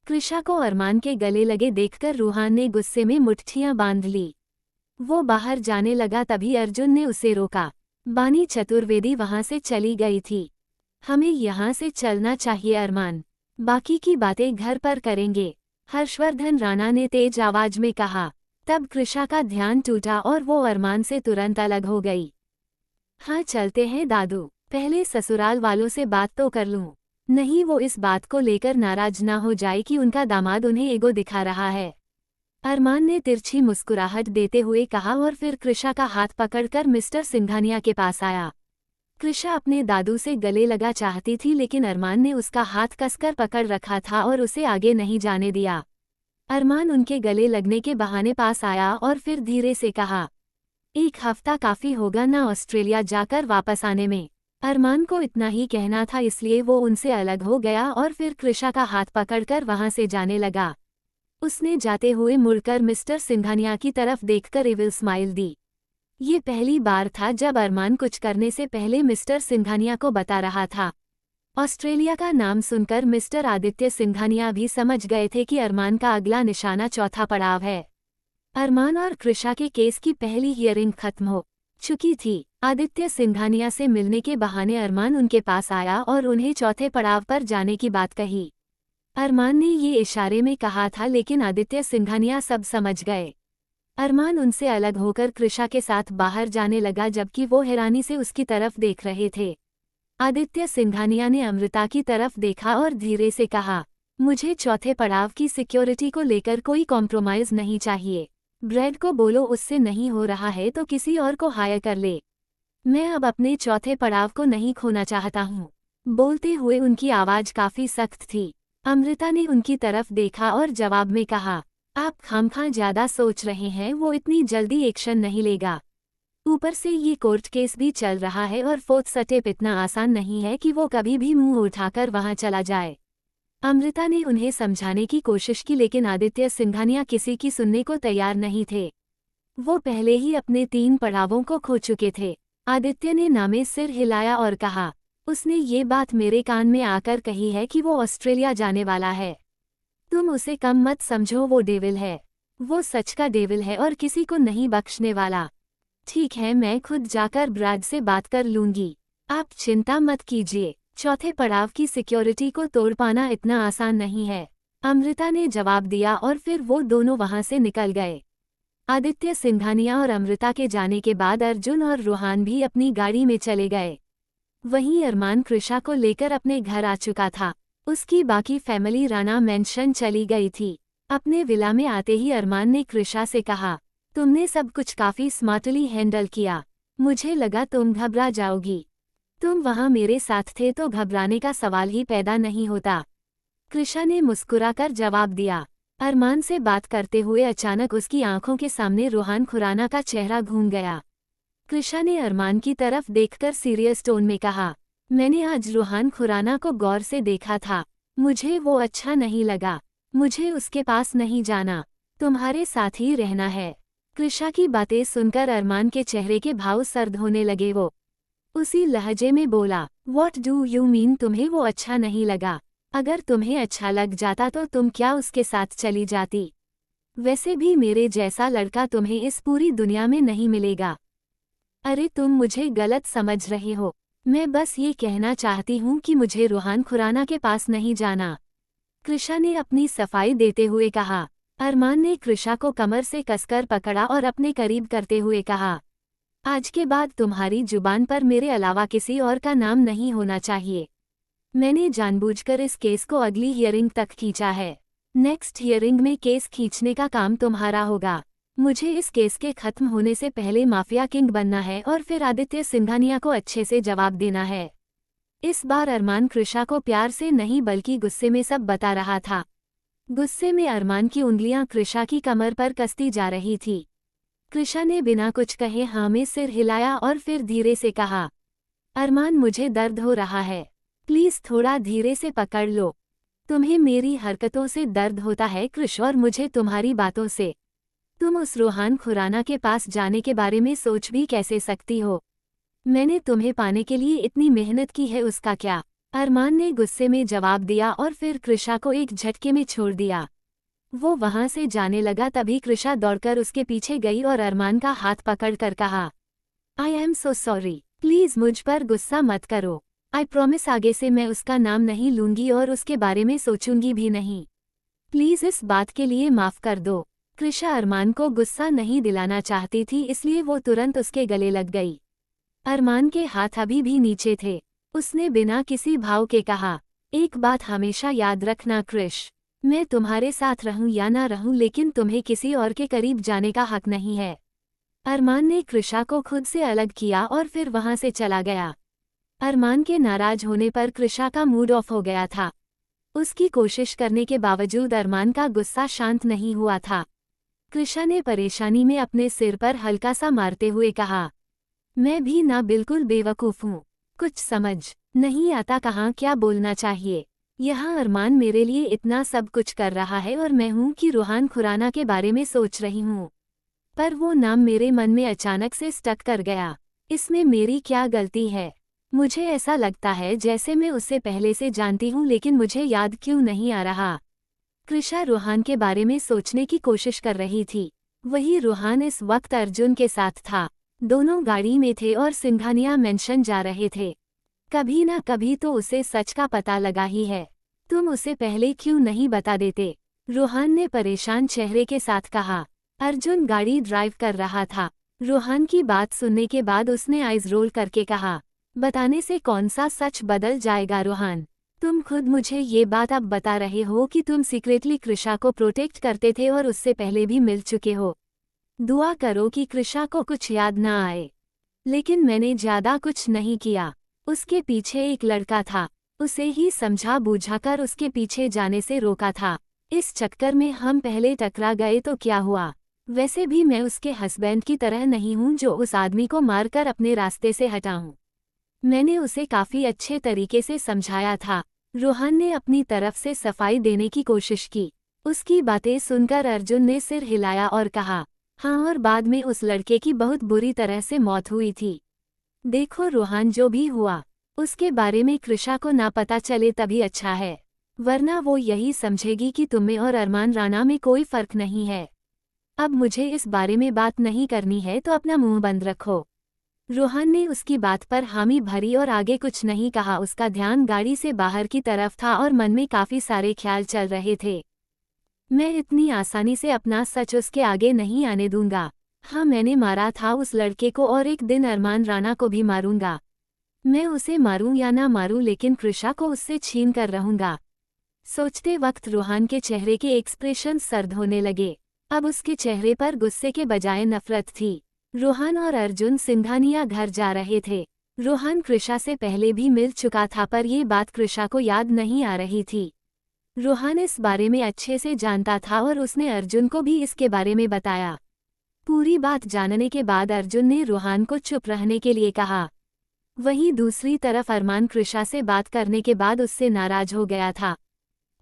कृषा को अरमान के गले लगे देखकर रूहान ने गुस्से में मुट्ठियां बांध ली। वो बाहर जाने लगा तभी अर्जुन ने उसे रोका। बानी चतुर्वेदी वहां से चली गई थी। हमें यहाँ से चलना चाहिए अरमान, बाकी की बातें घर पर करेंगे, हर्षवर्धन राणा ने तेज आवाज में कहा। तब कृषा का ध्यान टूटा और वो अरमान से तुरंत अलग हो गई। हाँ चलते हैं दादू, पहले ससुराल वालों से बात तो कर लूं, नहीं वो इस बात को लेकर नाराज ना हो जाए कि उनका दामाद उन्हें ईगो दिखा रहा है। अरमान ने तिरछी मुस्कुराहट देते हुए कहा और फिर कृषा का हाथ पकड़कर मिस्टर सिंघानिया के पास आया। कृषा अपने दादू से गले लगा चाहती थी लेकिन अरमान ने उसका हाथ कसकर पकड़ रखा था और उसे आगे नहीं जाने दिया। अरमान उनके गले लगने के बहाने पास आया और फिर धीरे से कहा, 1 हफ्ता काफी होगा ना ऑस्ट्रेलिया जाकर वापस आने में? अरमान को इतना ही कहना था इसलिए वो उनसे अलग हो गया और फिर कृषा का हाथ पकड़कर वहां से जाने लगा। उसने जाते हुए मुड़कर मिस्टर सिंघानिया की तरफ देखकर इविल स्माइल दी। ये पहली बार था जब अरमान कुछ करने से पहले मिस्टर सिंघानिया को बता रहा था। ऑस्ट्रेलिया का नाम सुनकर मिस्टर आदित्य सिंघानिया भी समझ गए थे कि अरमान का अगला निशाना चौथा पड़ाव है। अरमान और कृषा के केस की पहली हियरिंग खत्म हो चुकी थी। आदित्य सिंघानिया से मिलने के बहाने अरमान उनके पास आया और उन्हें चौथे पड़ाव पर जाने की बात कही। अरमान ने ये इशारे में कहा था लेकिन आदित्य सिंघानिया सब समझ गए। अरमान उनसे अलग होकर कृषा के साथ बाहर जाने लगा जबकि वो हैरानी से उसकी तरफ देख रहे थे। आदित्य सिंघानिया ने अमृता की तरफ देखा और धीरे से कहा, मुझे चौथे पड़ाव की सिक्योरिटी को लेकर कोई कॉम्प्रोमाइज नहीं चाहिए। ब्रेड को बोलो उससे नहीं हो रहा है तो किसी और को हायर कर ले। मैं अब अपने चौथे पड़ाव को नहीं खोना चाहता हूँ। बोलते हुए उनकी आवाज काफी सख्त थी। अमृता ने उनकी तरफ देखा और जवाब में कहा, आप खामखा ज्यादा सोच रहे हैं, वो इतनी जल्दी एक्शन नहीं लेगा। ऊपर से ये कोर्ट केस भी चल रहा है और फोर्थ स्टेप इतना आसान नहीं है कि वो कभी भी मुंह उठाकर वहां चला जाए। अमृता ने उन्हें समझाने की कोशिश की लेकिन आदित्य सिंघानिया किसी की सुनने को तैयार नहीं थे। वो पहले ही अपने 3 पड़ावों को खो चुके थे। आदित्य ने नामे सिर हिलाया और कहा, उसने ये बात मेरे कान में आकर कही है कि वो ऑस्ट्रेलिया जाने वाला है। तुम उसे कम मत समझो, वो डेविल है। वो सच का डेविल है और किसी को नहीं बख्शने वाला। ठीक है, मैं खुद जाकर ब्रैड से बात कर लूंगी, आप चिंता मत कीजिए। चौथे पड़ाव की सिक्योरिटी को तोड़ पाना इतना आसान नहीं है, अमृता ने जवाब दिया और फिर वो दोनों वहां से निकल गए। आदित्य सिंघानिया और अमृता के जाने के बाद अर्जुन और रूहान भी अपनी गाड़ी में चले गए। वहीं अरमान कृषा को लेकर अपने घर आ चुका था। उसकी बाकी फैमिली राणा मेंशन चली गई थी। अपने विला में आते ही अरमान ने कृषा से कहा, तुमने सब कुछ काफी स्मार्टली हैंडल किया। मुझे लगा तुम घबरा जाओगी। तुम वहां मेरे साथ थे तो घबराने का सवाल ही पैदा नहीं होता। कृषा ने मुस्कुराकर जवाब दिया। अरमान से बात करते हुए अचानक उसकी आंखों के सामने रूहान खुराना का चेहरा घूम गया। कृषा ने अरमान की तरफ देखकर सीरियस टोन में कहा, मैंने आज रूहान खुराना को गौर से देखा था। मुझे वो अच्छा नहीं लगा। मुझे उसके पास नहीं जाना। तुम्हारे साथ ही रहना है। कृषा की बातें सुनकर अरमान के चेहरे के भाव सर्द होने लगे। वो उसी लहजे में बोला, What do you mean तुम्हें वो अच्छा नहीं लगा? अगर तुम्हें अच्छा लग जाता तो तुम क्या उसके साथ चली जाती? वैसे भी मेरे जैसा लड़का तुम्हें इस पूरी दुनिया में नहीं मिलेगा। अरे तुम मुझे गलत समझ रहे हो। मैं बस ये कहना चाहती हूँ कि मुझे रूहान खुराना के पास नहीं जाना। कृषा ने अपनी सफाई देते हुए कहा। अरमान ने कृषा को कमर से कसकर पकड़ा और अपने करीब करते हुए कहा, आज के बाद तुम्हारी जुबान पर मेरे अलावा किसी और का नाम नहीं होना चाहिए। मैंने जानबूझकर इस केस को अगली हियरिंग तक खींचा है। नेक्स्ट हियरिंग में केस खींचने का काम तुम्हारा होगा। मुझे इस केस के खत्म होने से पहले माफिया किंग बनना है और फिर आदित्य सिंघानिया को अच्छे से जवाब देना है। इस बार अरमान कृषा को प्यार से नहीं बल्कि गुस्से में सब बता रहा था। गुस्से में अरमान की उंगलियां कृषा की कमर पर कसती जा रही थी। कृषा ने बिना कुछ कहे हाँ में सिर हिलाया और फिर धीरे से कहा, अरमान मुझे दर्द हो रहा है। प्लीज थोड़ा धीरे से पकड़ लो। तुम्हें मेरी हरकतों से दर्द होता है कृष और मुझे तुम्हारी बातों से। तुम उस रूहान खुराना के पास जाने के बारे में सोच भी कैसे सकती हो? मैंने तुम्हें पाने के लिए इतनी मेहनत की है उसका क्या? अरमान ने गुस्से में जवाब दिया और फिर कृषा को एक झटके में छोड़ दिया। वो वहां से जाने लगा तभी कृषा दौड़कर उसके पीछे गई और अरमान का हाथ पकड़कर कहा, I am so sorry. Please मुझ पर गुस्सा मत करो। आई प्रॉमिस आगे से मैं उसका नाम नहीं लूंगी और उसके बारे में सोचूंगी भी नहीं। प्लीज इस बात के लिए माफ कर दो। कृषा अरमान को गुस्सा नहीं दिलाना चाहती थी इसलिए वो तुरंत उसके गले लग गई। अरमान के हाथ अभी भी नीचे थे। उसने बिना किसी भाव के कहा, एक बात हमेशा याद रखना कृष, मैं तुम्हारे साथ रहूं या ना रहूं लेकिन तुम्हें किसी और के करीब जाने का हक नहीं है। अरमान ने कृषा को खुद से अलग किया और फिर वहां से चला गया। अरमान के नाराज होने पर कृषा का मूड ऑफ हो गया था। उसकी कोशिश करने के बावजूद अरमान का गुस्सा शांत नहीं हुआ था। कृषा ने परेशानी में अपने सिर पर हल्का सा मारते हुए कहा, मैं भी ना बिल्कुल बेवकूफ़ हूँ। कुछ समझ नहीं आता कहाँ क्या बोलना चाहिए। यहाँ अरमान मेरे लिए इतना सब कुछ कर रहा है और मैं हूँ कि रूहान खुराना के बारे में सोच रही हूँ, पर वो नाम मेरे मन में अचानक से स्टक कर गया। इसमें मेरी क्या गलती है? मुझे ऐसा लगता है जैसे मैं उससे पहले से जानती हूँ लेकिन मुझे याद क्यों नहीं आ रहा। कृषा रूहान के बारे में सोचने की कोशिश कर रही थी। वही रूहान इस वक्त अर्जुन के साथ था। दोनों गाड़ी में थे और सिंघानिया मेंशन जा रहे थे। कभी ना कभी तो उसे सच का पता लगा ही है। तुम उसे पहले क्यों नहीं बता देते? रूहान ने परेशान चेहरे के साथ कहा। अर्जुन गाड़ी ड्राइव कर रहा था। रूहान की बात सुनने के बाद उसने आइज रोल करके कहा, बताने से कौन सा सच बदल जाएगा रूहान? तुम खुद मुझे ये बात अब बता रहे हो कि तुम सीक्रेटली कृषा को प्रोटेक्ट करते थे और उससे पहले भी मिल चुके हो। दुआ करो कि कृषा को कुछ याद ना आए। लेकिन मैंने ज्यादा कुछ नहीं किया। उसके पीछे एक लड़का था। उसे ही समझा बूझाकर उसके पीछे जाने से रोका था। इस चक्कर में हम पहले टकरा गए तो क्या हुआ? वैसे भी मैं उसके हस्बैंड की तरह नहीं हूँ जो उस आदमी को मारकर अपने रास्ते से हटाऊं। मैंने उसे काफी अच्छे तरीके से समझाया था। रूहान ने अपनी तरफ से सफाई देने की कोशिश की। उसकी बातें सुनकर अर्जुन ने सिर हिलाया और कहा, हाँ, और बाद में उस लड़के की बहुत बुरी तरह से मौत हुई थी। देखो रूहान, जो भी हुआ उसके बारे में कृषा को ना पता चले तभी अच्छा है, वरना वो यही समझेगी कि तुम्हें और अरमान राणा में कोई फर्क नहीं है। अब मुझे इस बारे में बात नहीं करनी है तो अपना मुंह बंद रखो। रूहान ने उसकी बात पर हामी भरी और आगे कुछ नहीं कहा। उसका ध्यान गाड़ी से बाहर की तरफ था और मन में काफी सारे ख्याल चल रहे थे। मैं इतनी आसानी से अपना सच उसके आगे नहीं आने दूंगा। हाँ, मैंने मारा था उस लड़के को और एक दिन अरमान राणा को भी मारूंगा। मैं उसे मारूं या ना मारूं लेकिन कृषा को उससे छीन कर रहूंगा। सोचते वक्त रूहान के चेहरे के एक्सप्रेशन सर्द होने लगे। अब उसके चेहरे पर गुस्से के बजाय नफरत थी। रूहान और अर्जुन सिंघानिया घर जा रहे थे। रूहान कृषा से पहले भी मिल चुका था पर ये बात कृषा को याद नहीं आ रही थी। रोहन इस बारे में अच्छे से जानता था और उसने अर्जुन को भी इसके बारे में बताया। पूरी बात जानने के बाद अर्जुन ने रोहन को चुप रहने के लिए कहा। वहीं दूसरी तरफ अरमान कृषा से बात करने के बाद उससे नाराज हो गया था।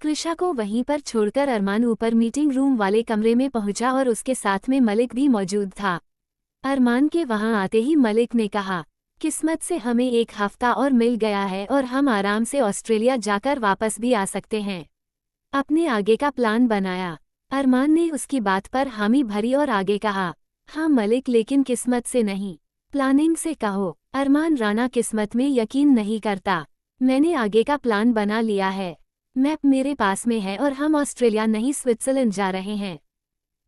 कृषा को वहीं पर छोड़कर अरमान ऊपर मीटिंग रूम वाले कमरे में पहुंचा और उसके साथ में मलिक भी मौजूद था। अरमान के वहां आते ही मलिक ने कहा, किस्मत से हमें एक हफ्ता और मिल गया है और हम आराम से ऑस्ट्रेलिया जाकर वापस भी आ सकते हैं। अपने आगे का प्लान बनाया। अरमान ने उसकी बात पर हामी भरी और आगे कहा, हाँ मलिक, लेकिन किस्मत से नहीं, प्लानिंग से कहो। अरमान राणा किस्मत में यकीन नहीं करता। मैंने आगे का प्लान बना लिया है। मैप मेरे पास में है और हम ऑस्ट्रेलिया नहीं स्विट्जरलैंड जा रहे हैं।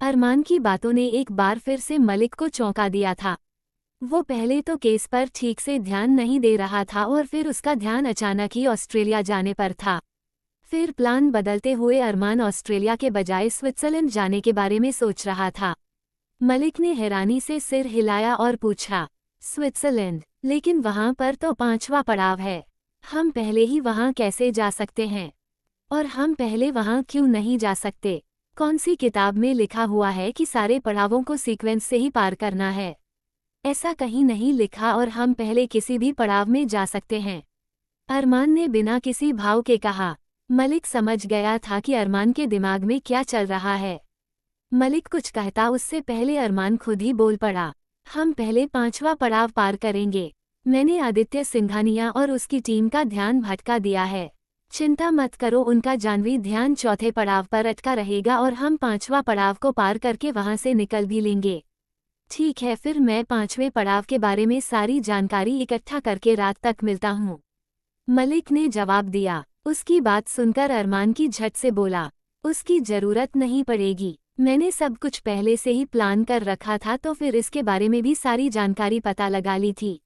अरमान की बातों ने एक बार फिर से मलिक को चौंका दिया था। वो पहले तो केस पर ठीक से ध्यान नहीं दे रहा था और फिर उसका ध्यान अचानक ही ऑस्ट्रेलिया जाने पर था। फिर प्लान बदलते हुए अरमान ऑस्ट्रेलिया के बजाय स्विट्जरलैंड जाने के बारे में सोच रहा था। मलिक ने हैरानी से सिर हिलाया और पूछा, स्विट्जरलैंड? लेकिन वहां पर तो 5वां पड़ाव है। हम पहले ही वहां कैसे जा सकते हैं? और हम पहले वहां क्यों नहीं जा सकते? कौन सी किताब में लिखा हुआ है कि सारे पड़ावों को सीक्वेंस से ही पार करना है? ऐसा कहीं नहीं लिखा और हम पहले किसी भी पड़ाव में जा सकते हैं। अरमान ने बिना किसी भाव के कहा। मलिक समझ गया था कि अरमान के दिमाग में क्या चल रहा है। मलिक कुछ कहता उससे पहले अरमान खुद ही बोल पड़ा, हम पहले 5वां पड़ाव पार करेंगे। मैंने आदित्य सिंघानिया और उसकी टीम का ध्यान भटका दिया है। चिंता मत करो, उनका जानवी ध्यान 4थे पड़ाव पर अटका रहेगा और हम 5वां पड़ाव को पार करके वहां से निकल भी लेंगे। ठीक है, फिर मैं 5वें पड़ाव के बारे में सारी जानकारी इकट्ठा करके रात तक मिलता हूँ, मलिक ने जवाब दिया। उसकी बात सुनकर अरमान की झट से बोला, उसकी जरूरत नहीं पड़ेगी, मैंने सब कुछ पहले से ही प्लान कर रखा था, तो फिर इसके बारे में भी सारी जानकारी पता लगा ली थी।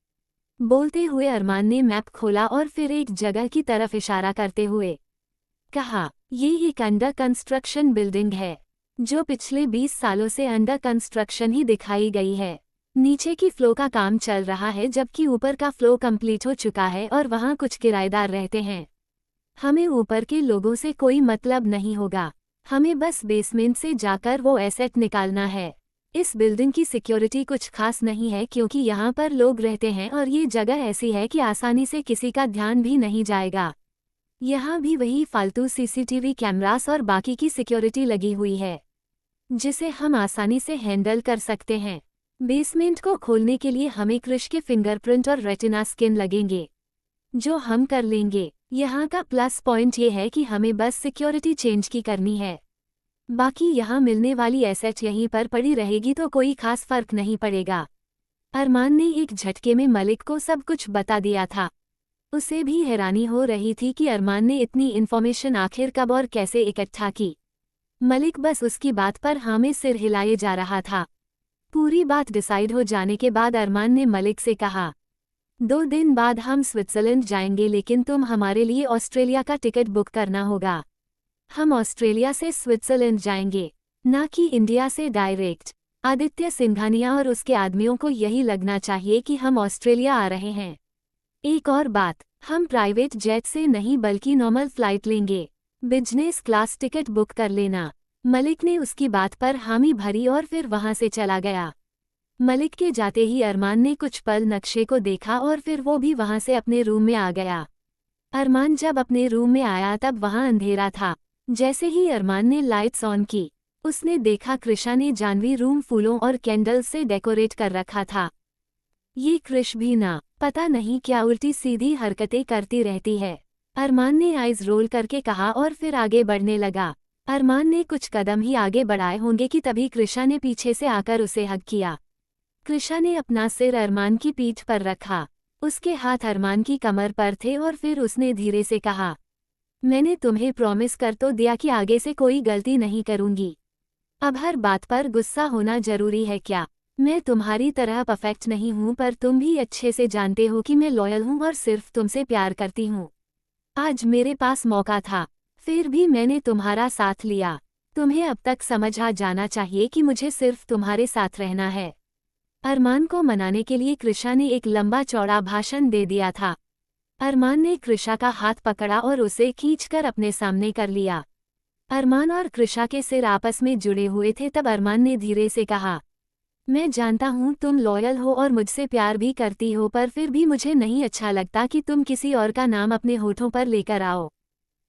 बोलते हुए अरमान ने मैप खोला और फिर एक जगह की तरफ इशारा करते हुए कहा, ये एक अंडर कंस्ट्रक्शन बिल्डिंग है जो पिछले 20 सालों से अंडर कंस्ट्रक्शन ही दिखाई गई है। नीचे की फ्लो का काम चल रहा है जबकि ऊपर का फ्लो कंप्लीट हो चुका है और वहाँ कुछ किराएदार रहते हैं। हमें ऊपर के लोगों से कोई मतलब नहीं होगा, हमें बस बेसमेंट से जाकर वो एसेट निकालना है। इस बिल्डिंग की सिक्योरिटी कुछ खास नहीं है क्योंकि यहाँ पर लोग रहते हैं और ये जगह ऐसी है कि आसानी से किसी का ध्यान भी नहीं जाएगा। यहाँ भी वही फालतू सीसीटीवी कैमरास और बाकी की सिक्योरिटी लगी हुई है जिसे हम आसानी से हैंडल कर सकते हैं। बेसमेंट को खोलने के लिए हमें क्रिश के फिंगरप्रिंट और रेटिना स्कैन लगेंगे जो हम कर लेंगे। यहाँ का प्लस पॉइंट ये है कि हमें बस सिक्योरिटी चेंज की करनी है, बाकी यहाँ मिलने वाली एसेट यहीं पर पड़ी रहेगी तो कोई खास फर्क नहीं पड़ेगा। अरमान ने एक झटके में मलिक को सब कुछ बता दिया था। उसे भी हैरानी हो रही थी कि अरमान ने इतनी इन्फॉर्मेशन आखिर कब और कैसे इकट्ठा की। मलिक बस उसकी बात पर हाँ में सिर हिलाए जा रहा था। पूरी बात डिसाइड हो जाने के बाद अरमान ने मलिक से कहा, 2 दिन बाद हम स्विट्जरलैंड जाएंगे, लेकिन तुम हमारे लिए ऑस्ट्रेलिया का टिकट बुक करना होगा। हम ऑस्ट्रेलिया से स्विट्जरलैंड जाएंगे, ना कि इंडिया से डायरेक्ट। आदित्य सिंघानिया और उसके आदमियों को यही लगना चाहिए कि हम ऑस्ट्रेलिया आ रहे हैं। एक और बात, हम प्राइवेट जेट से नहीं बल्कि नॉर्मल फ्लाइट लेंगे। बिजनेस क्लास टिकट बुक कर लेना। मलिक ने उसकी बात पर हामी भरी और फिर वहां से चला गया। मलिक के जाते ही अरमान ने कुछ पल नक्शे को देखा और फिर वो भी वहां से अपने रूम में आ गया। अरमान जब अपने रूम में आया तब वहां अंधेरा था। जैसे ही अरमान ने लाइट्स ऑन की, उसने देखा कृषा ने जानवी रूम फूलों और कैंडल से डेकोरेट कर रखा था। ये कृष भी ना पता नहीं क्या उल्टी सीधी हरकतें करती रहती है, अरमान ने आइज रोल करके कहा और फिर आगे बढ़ने लगा। अरमान ने कुछ कदम ही आगे बढ़ाए होंगे कि तभी कृषा ने पीछे से आकर उसे हग किया। कृषा ने अपना सिर अरमान की पीठ पर रखा, उसके हाथ अरमान की कमर पर थे और फिर उसने धीरे से कहा, मैंने तुम्हें प्रॉमिस कर तो दिया कि आगे से कोई गलती नहीं करूंगी। अब हर बात पर गुस्सा होना जरूरी है क्या? मैं तुम्हारी तरह परफेक्ट नहीं हूं, पर तुम भी अच्छे से जानते हो कि मैं लॉयल हूं और सिर्फ तुमसे प्यार करती हूं। आज मेरे पास मौका था, फिर भी मैंने तुम्हारा साथ लिया। तुम्हें अब तक समझ आ जाना चाहिए कि मुझे सिर्फ तुम्हारे साथ रहना है। अरमान को मनाने के लिए कृषा ने एक लंबा चौड़ा भाषण दे दिया था। अरमान ने कृषा का हाथ पकड़ा और उसे खींचकर अपने सामने कर लिया। अरमान और कृषा के सिर आपस में जुड़े हुए थे। तब अरमान ने धीरे से कहा, मैं जानता हूँ तुम लॉयल हो और मुझसे प्यार भी करती हो, पर फिर भी मुझे नहीं अच्छा लगता कि तुम किसी और का नाम अपने होठों पर लेकर आओ।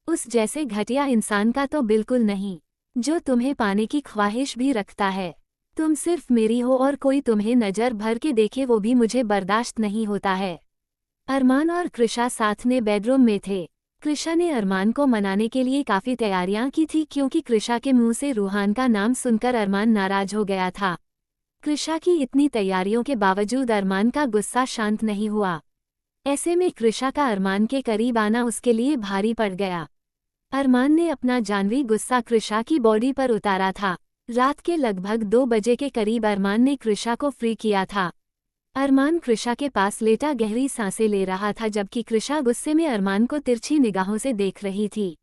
उस जैसे घटिया इंसान का तो बिल्कुल नहीं, जो तुम्हें पाने की ख्वाहिश भी रखता है। तुम सिर्फ मेरी हो और कोई तुम्हें नज़र भर के देखे वो भी मुझे बर्दाश्त नहीं होता है। अरमान और कृषा साथ में बेडरूम में थे। कृषा ने अरमान को मनाने के लिए काफ़ी तैयारियां की थी, क्योंकि कृषा के मुंह से रूहान का नाम सुनकर अरमान नाराज हो गया था। कृषा की इतनी तैयारियों के बावजूद अरमान का गुस्सा शांत नहीं हुआ। ऐसे में कृषा का अरमान के करीब आना उसके लिए भारी पड़ गया। अरमान ने अपना जानवी गुस्सा कृषा की बॉडी पर उतारा था। रात के लगभग 2 बजे के करीब अरमान ने कृषा को फ्री किया था। अरमान कृषा के पास लेटा गहरी सांसें ले रहा था, जबकि कृषा गुस्से में अरमान को तिरछी निगाहों से देख रही थी।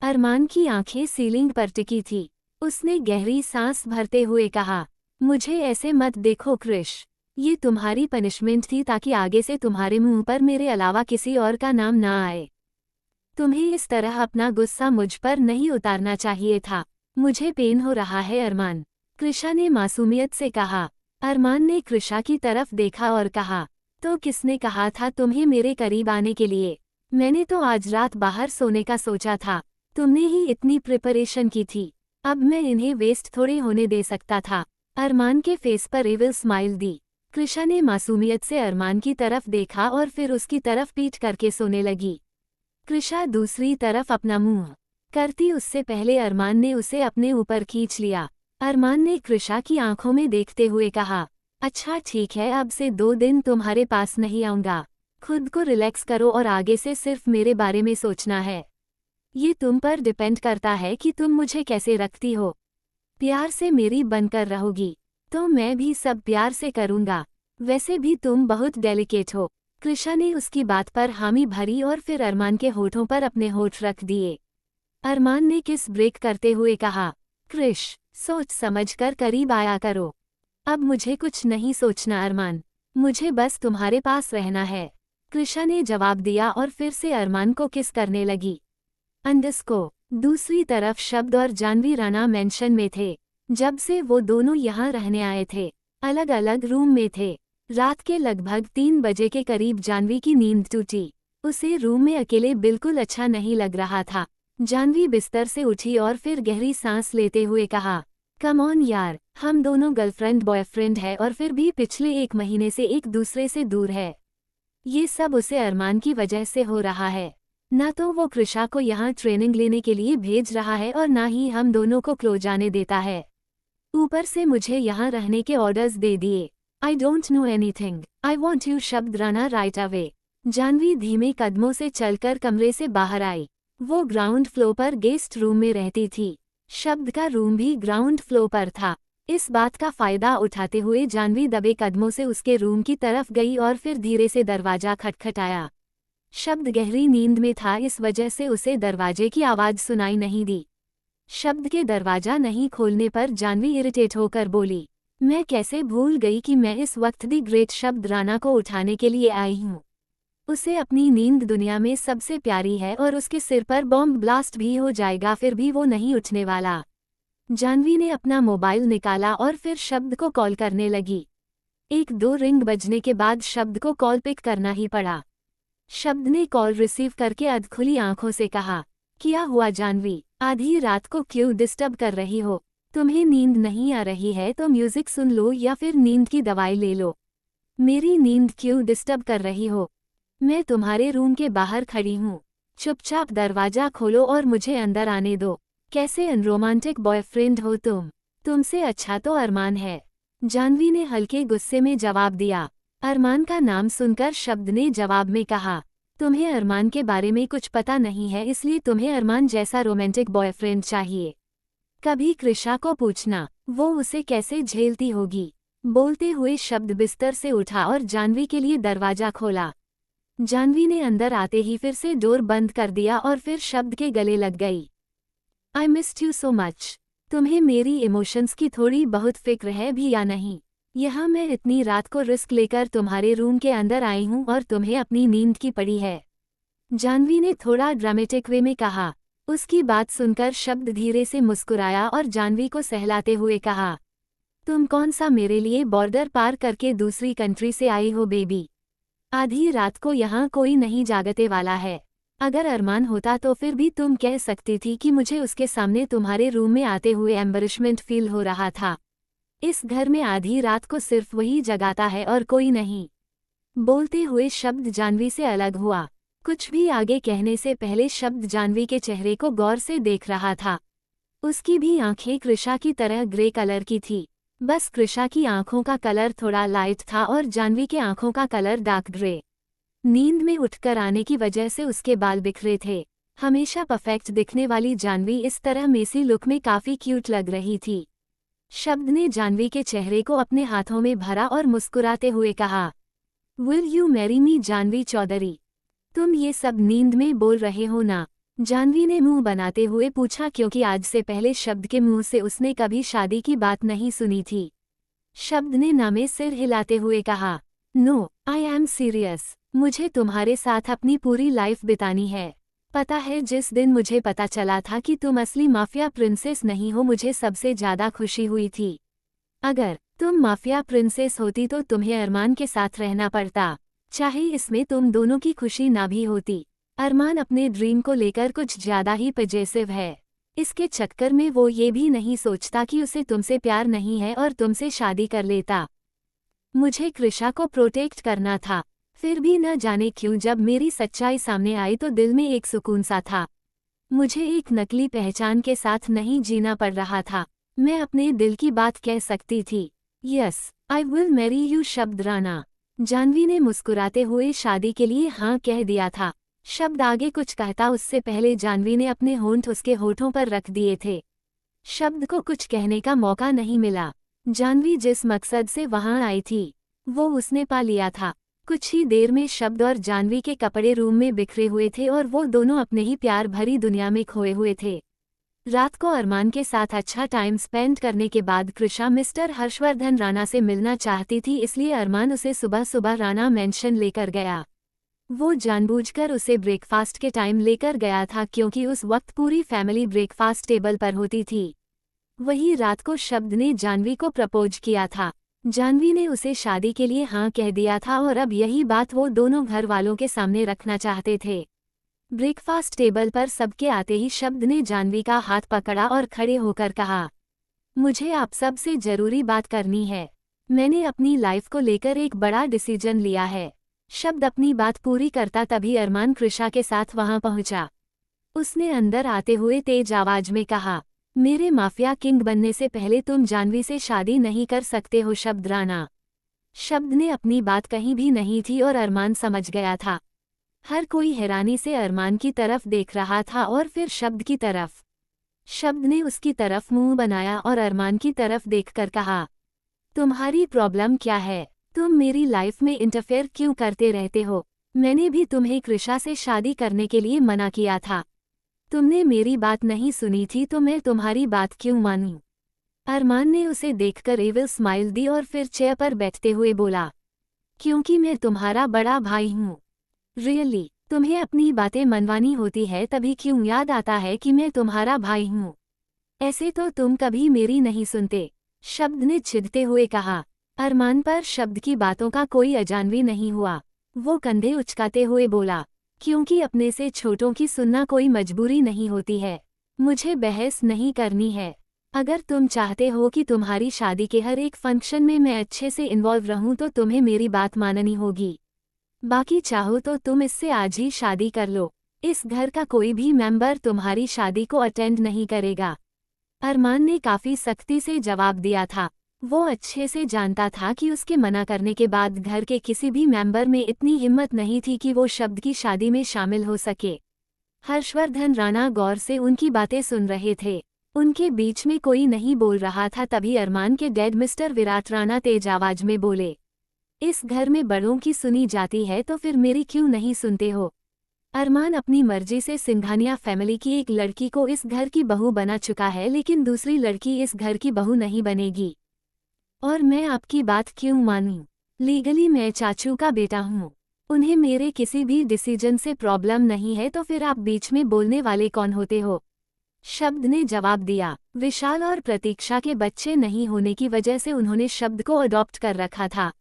अरमान की आंखें सीलिंग पर टिकी थी। उसने गहरी सांस भरते हुए कहा, मुझे ऐसे मत देखो कृष, ये तुम्हारी पनिशमेंट थी ताकि आगे से तुम्हारे मुंह पर मेरे अलावा किसी और का नाम ना आए। तुम्हें इस तरह अपना गुस्सा मुझ पर नहीं उतारना चाहिए था। मुझे पेन हो रहा है अरमान, कृषा ने मासूमियत से कहा। अरमान ने कृषा की तरफ देखा और कहा, तो किसने कहा था तुम्हें मेरे करीब आने के लिए? मैंने तो आज रात बाहर सोने का सोचा था। तुमने ही इतनी प्रिपरेशन की थी, अब मैं इन्हें वेस्ट थोड़े होने दे सकता था। अरमान के फेस पर एविल स्माइल दी। कृषा ने मासूमियत से अरमान की तरफ देखा और फिर उसकी तरफ पीठ करके सोने लगी। कृषा दूसरी तरफ अपना मुंह करती उससे पहले अरमान ने उसे अपने ऊपर खींच लिया। अरमान ने कृषा की आंखों में देखते हुए कहा, अच्छा ठीक है, अब से 2 दिन तुम्हारे पास नहीं आऊंगा। खुद को रिलैक्स करो और आगे से सिर्फ मेरे बारे में सोचना है। ये तुम पर डिपेंड करता है कि तुम मुझे कैसे रखती हो। प्यार से मेरी बनकर रहोगी तो मैं भी सब प्यार से करूंगा। वैसे भी तुम बहुत डेलिकेट हो। कृषा ने उसकी बात पर हामी भरी और फिर अरमान के होठों पर अपने होठ रख दिए। अरमान ने किस ब्रेक करते हुए कहा, कृष, सोच समझकर करीब आया करो। अब मुझे कुछ नहीं सोचना अरमान, मुझे बस तुम्हारे पास रहना है। कृषा ने जवाब दिया और फिर से अरमान को किस करने लगी। अंडस्को दूसरी तरफ शब्द और जानवी राणा मेंशन में थे। जब से वो दोनों यहाँ रहने आए थे, अलग अलग रूम में थे। रात के लगभग 3 बजे के करीब जानवी की नींद टूटी। उसे रूम में अकेले बिल्कुल अच्छा नहीं लग रहा था। जानवी बिस्तर से उठी और फिर गहरी सांस लेते हुए कहा, कम ऑन यार, हम दोनों गर्लफ्रेंड बॉयफ्रेंड है और फिर भी पिछले 1 महीने से एक दूसरे से दूर है। ये सब उसे अरमान की वजह से हो रहा है। ना तो वो कृषा को यहाँ ट्रेनिंग लेने के लिए भेज रहा है और ना ही हम दोनों को क्लोज जाने देता है। ऊपर से मुझे यहाँ रहने के ऑर्डर्स दे दिए। I don't know anything, I want you शब्द राणा राइट अवे। जानवी धीमे कदमों से चलकर कमरे से बाहर आई। वो ग्राउंड फ्लोर पर गेस्ट रूम में रहती थी। शब्द का रूम भी ग्राउंड फ्लोर पर था। इस बात का फायदा उठाते हुए जानवी दबे कदमों से उसके रूम की तरफ गई और फिर धीरे से दरवाजा खटखटाया। शब्द गहरी नींद में था, इस वजह से उसे दरवाजे की आवाज़ सुनाई नहीं दी। शब्द के दरवाजा नहीं खोलने पर जानवी इरिटेट होकर बोली, मैं कैसे भूल गई कि मैं इस वक्त दी ग्रेट शब्द राणा को उठाने के लिए आई हूँ। उसे अपनी नींद दुनिया में सबसे प्यारी है और उसके सिर पर बॉम्ब ब्लास्ट भी हो जाएगा फिर भी वो नहीं उठने वाला। जानवी ने अपना मोबाइल निकाला और फिर शब्द को कॉल करने लगी। 1-2 रिंग बजने के बाद शब्द को कॉल पिक करना ही पड़ा। शब्द ने कॉल रिसीव करके अधखुली आंखों से कहा, क्या हुआ जानवी, आधी रात को क्यों डिस्टर्ब कर रही हो? तुम्हें नींद नहीं आ रही है तो म्यूजिक सुन लो या फिर नींद की दवाई ले लो। मेरी नींद क्यों डिस्टर्ब कर रही हो? मैं तुम्हारे रूम के बाहर खड़ी हूँ। चुपचाप दरवाजा खोलो और मुझे अंदर आने दो। कैसे अनरोमांटिक बॉयफ्रेंड हो तुम? तुमसे अच्छा तो अरमान है। जानवी ने हल्के गुस्से में जवाब दिया। अरमान का नाम सुनकर शब्द ने जवाब में कहा, तुम्हें अरमान के बारे में कुछ पता नहीं है, इसलिए तुम्हें अरमान जैसा रोमांटिक बॉयफ्रेंड चाहिए। कभी कृषा को पूछना, वो उसे कैसे झेलती होगी। बोलते हुए शब्द बिस्तर से उठा और जानवी के लिए दरवाजा खोला। जानवी ने अंदर आते ही फिर से डोर बंद कर दिया और फिर शब्द के गले लग गई। I missed you so much. तुम्हें मेरी इमोशंस की थोड़ी बहुत फिक्र है भी या नहीं? यहाँ मैं इतनी रात को रिस्क लेकर तुम्हारे रूम के अंदर आई हूँ और तुम्हें अपनी नींद की पड़ी है। जानवी ने थोड़ा ड्रामेटिक वे में कहा। उसकी बात सुनकर शब्द धीरे से मुस्कुराया और जानवी को सहलाते हुए कहा, तुम कौन सा मेरे लिए बॉर्डर पार करके दूसरी कंट्री से आई हो बेबी? आधी रात को यहाँ कोई नहीं जागते वाला है। अगर अरमान होता तो फिर भी तुम कह सकती थी कि मुझे उसके सामने तुम्हारे रूम में आते हुए एम्बैरेसमेंट फील हो रहा था। इस घर में आधी रात को सिर्फ वही जगाता है और कोई नहीं। बोलते हुए शब्द जानवी से अलग हुआ। कुछ भी आगे कहने से पहले शब्द जानवी के चेहरे को गौर से देख रहा था। उसकी भी आंखें कृषा की तरह ग्रे कलर की थी। बस कृषा की आंखों का कलर थोड़ा लाइट था और जानवी के आंखों का कलर डार्क ग्रे। नींद में उठकर आने की वजह से उसके बाल बिखरे थे। हमेशा परफेक्ट दिखने वाली जानवी इस तरह मेसी लुक में काफी क्यूट लग रही थी। शब्द ने जानवी के चेहरे को अपने हाथों में भरा और मुस्कुराते हुए कहा, will you marry me Janvi Chaudhary? तुम ये सब नींद में बोल रहे हो ना? जानवी ने मुंह बनाते हुए पूछा, क्योंकि आज से पहले शब्द के मुंह से उसने कभी शादी की बात नहीं सुनी थी। शब्द ने ना में सिर हिलाते हुए कहा, नो आई एम सीरियस। मुझे तुम्हारे साथ अपनी पूरी लाइफ बितानी है। पता है, जिस दिन मुझे पता चला था कि तुम असली माफिया प्रिंसेस नहीं हो, मुझे सबसे ज्यादा खुशी हुई थी। अगर तुम माफिया प्रिंसेस होती तो तुम्हें अरमान के साथ रहना पड़ता, चाहे इसमें तुम दोनों की खुशी ना भी होती। अरमान अपने ड्रीम को लेकर कुछ ज्यादा ही पजेसिव है। इसके चक्कर में वो ये भी नहीं सोचता कि उसे तुमसे प्यार नहीं है और तुमसे शादी कर लेता। मुझे कृषा को प्रोटेक्ट करना था, फिर भी न जाने क्यों जब मेरी सच्चाई सामने आई तो दिल में एक सुकून सा था। मुझे एक नकली पहचान के साथ नहीं जीना पड़ रहा था। मैं अपने दिल की बात कह सकती थी। Yes I will marry you शब्द राणा। जानवी ने मुस्कुराते हुए शादी के लिए हाँ कह दिया था। शब्द आगे कुछ कहता उससे पहले जानवी ने अपने होंठ उसके होठों पर रख दिए थे। शब्द को कुछ कहने का मौका नहीं मिला। जानवी जिस मकसद से वहां आई थी वो उसने पा लिया था। कुछ ही देर में शब्द और जानवी के कपड़े रूम में बिखरे हुए थे और वो दोनों अपने ही प्यार भरी दुनिया में खोए हुए थे। रात को अरमान के साथ अच्छा टाइम स्पेंड करने के बाद कृषा मिस्टर हर्षवर्धन राणा से मिलना चाहती थी, इसलिए अरमान उसे सुबह सुबह राणा मेंशन लेकर गया। वो जानबूझकर उसे ब्रेकफास्ट के टाइम लेकर गया था क्योंकि उस वक्त पूरी फैमिली ब्रेकफास्ट टेबल पर होती थी। वही रात को शब्द ने जानवी को प्रपोज किया था। जानवी ने उसे शादी के लिए हाँ कह दिया था और अब यही बात वो दोनों घर वालों के सामने रखना चाहते थे। ब्रेकफास्ट टेबल पर सबके आते ही शब्द ने जानवी का हाथ पकड़ा और खड़े होकर कहा, मुझे आप सब से जरूरी बात करनी है। मैंने अपनी लाइफ को लेकर एक बड़ा डिसीजन लिया है। शब्द अपनी बात पूरी करता तभी अरमान कृषा के साथ वहां पहुंचा। उसने अंदर आते हुए तेज आवाज में कहा, मेरे माफिया किंग बनने से पहले तुम जानवी से शादी नहीं कर सकते हो शब्द राणा। शब्द ने अपनी बात कहीं भी नहीं थी और अरमान समझ गया था। हर कोई हैरानी से अरमान की तरफ देख रहा था और फिर शब्द की तरफ। शब्द ने उसकी तरफ मुंह बनाया और अरमान की तरफ देखकर कहा, तुम्हारी प्रॉब्लम क्या है? तुम मेरी लाइफ में इंटरफेयर क्यों करते रहते हो? मैंने भी तुम्हें कृषा से शादी करने के लिए मना किया था। तुमने मेरी बात नहीं सुनी थी तो मैं तुम्हारी बात क्यों मानूं? अरमान ने उसे देखकर एविल स्माइल दी और फिर चेयर पर बैठते हुए बोला, क्योंकि मैं तुम्हारा बड़ा भाई हूँ। रियली तुम्हें अपनी बातें मनवानी होती है तभी क्यों याद आता है कि मैं तुम्हारा भाई हूँ? ऐसे तो तुम कभी मेरी नहीं सुनते, शब्द ने चिढ़ते हुए कहा। अरमान पर शब्द की बातों का कोई अजानवी नहीं हुआ। वो कंधे उचकाते हुए बोला, क्योंकि अपने से छोटों की सुनना कोई मजबूरी नहीं होती है। मुझे बहस नहीं करनी है। अगर तुम चाहते हो कि तुम्हारी शादी के हर एक फंक्शन में मैं अच्छे से इन्वॉल्व रहूं तो तुम्हें मेरी बात माननी होगी। बाकी चाहो तो तुम इससे आज ही शादी कर लो। इस घर का कोई भी मेंबर तुम्हारी शादी को अटेंड नहीं करेगा। अरमान ने काफी सख्ती से जवाब दिया था। वो अच्छे से जानता था कि उसके मना करने के बाद घर के किसी भी मेंबर में इतनी हिम्मत नहीं थी कि वो शब्द की शादी में शामिल हो सके। हर्षवर्धन राणा गौर से उनकी बातें सुन रहे थे। उनके बीच में कोई नहीं बोल रहा था तभी अरमान के डैड मिस्टर विराट राणा तेज आवाज में बोले, इस घर में बड़ों की सुनी जाती है तो फिर मेरी क्यों नहीं सुनते हो? अरमान अपनी मर्जी से सिंघानिया फैमिली की एक लड़की को इस घर की बहू बना चुका है, लेकिन दूसरी लड़की इस घर की बहू नहीं बनेगी। और मैं आपकी बात क्यों मानूं? लीगली मैं चाचू का बेटा हूँ। उन्हें मेरे किसी भी डिसीजन से प्रॉब्लम नहीं है, तो फिर आप बीच में बोलने वाले कौन होते हो? शब्द ने जवाब दिया। विशाल और प्रतीक्षा के बच्चे नहीं होने की वजह से उन्होंने शब्द को अडॉप्ट कर रखा था।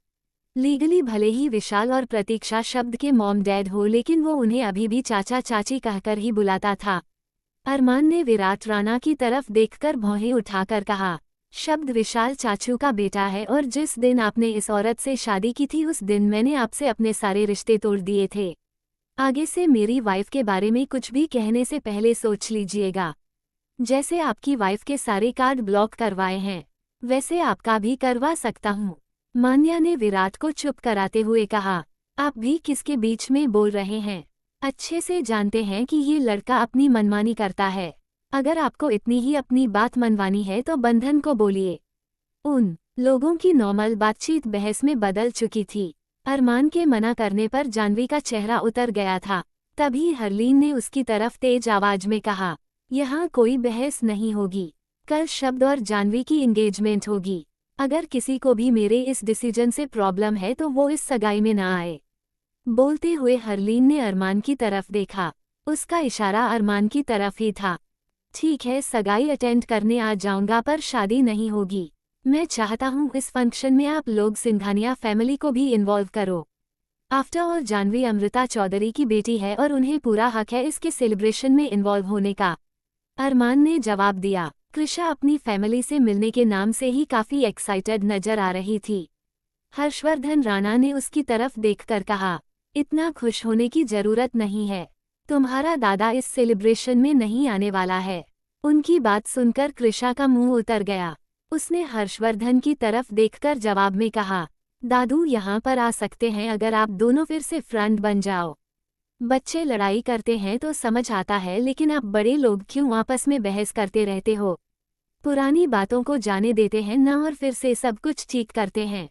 लीगली भले ही विशाल और प्रतीक्षा शब्द के मॉम डैड हो, लेकिन वो उन्हें अभी भी चाचा चाची कहकर ही बुलाता था। अरमान ने विराट राणा की तरफ देखकर भौहें उठाकर कहा, शब्द विशाल चाचू का बेटा है, और जिस दिन आपने इस औरत से शादी की थी उस दिन मैंने आपसे अपने सारे रिश्ते तोड़ दिए थे। आगे से मेरी वाइफ के बारे में कुछ भी कहने से पहले सोच लीजिएगा। जैसे आपकी वाइफ के सारे कार्ड ब्लॉक करवाए हैं, वैसे आपका भी करवा सकता हूँ। मान्या ने विराट को चुप कराते हुए कहा, आप भी किसके बीच में बोल रहे हैं? अच्छे से जानते हैं कि ये लड़का अपनी मनमानी करता है। अगर आपको इतनी ही अपनी बात मनवानी है तो बंधन को बोलिए। उन लोगों की नॉर्मल बातचीत बहस में बदल चुकी थी। अरमान के मना करने पर जानवी का चेहरा उतर गया था। तभी हरलीन ने उसकी तरफ तेज आवाज में कहा, यहाँ कोई बहस नहीं होगी। कल शब्द और जानवी की एंगेजमेंट होगी। अगर किसी को भी मेरे इस डिसीजन से प्रॉब्लम है तो वो इस सगाई में ना आए। बोलते हुए हरलीन ने अरमान की तरफ देखा। उसका इशारा अरमान की तरफ ही था। ठीक है, सगाई अटेंड करने आ जाऊंगा, पर शादी नहीं होगी। मैं चाहता हूँ इस फंक्शन में आप लोग सिंघानिया फैमिली को भी इन्वॉल्व करो। आफ्टर ऑल जानवी अमृता चौधरी की बेटी है और उन्हें पूरा हक है इसके सेलिब्रेशन में इन्वॉल्व होने का। अरमान ने जवाब दिया। कृषा अपनी फैमिली से मिलने के नाम से ही काफी एक्साइटेड नजर आ रही थी। हर्षवर्धन राणा ने उसकी तरफ देखकर कहा, इतना खुश होने की जरूरत नहीं है। तुम्हारा दादा इस सेलिब्रेशन में नहीं आने वाला है। उनकी बात सुनकर कृषा का मुंह उतर गया। उसने हर्षवर्धन की तरफ देखकर जवाब में कहा, दादू यहाँ पर आ सकते हैं अगर आप दोनों फिर से फ्रंट बन जाओ। बच्चे लड़ाई करते हैं तो समझ आता है, लेकिन आप बड़े लोग क्यों आपस में बहस करते रहते हो? पुरानी बातों को जाने देते हैं ना और फिर से सब कुछ ठीक करते हैं।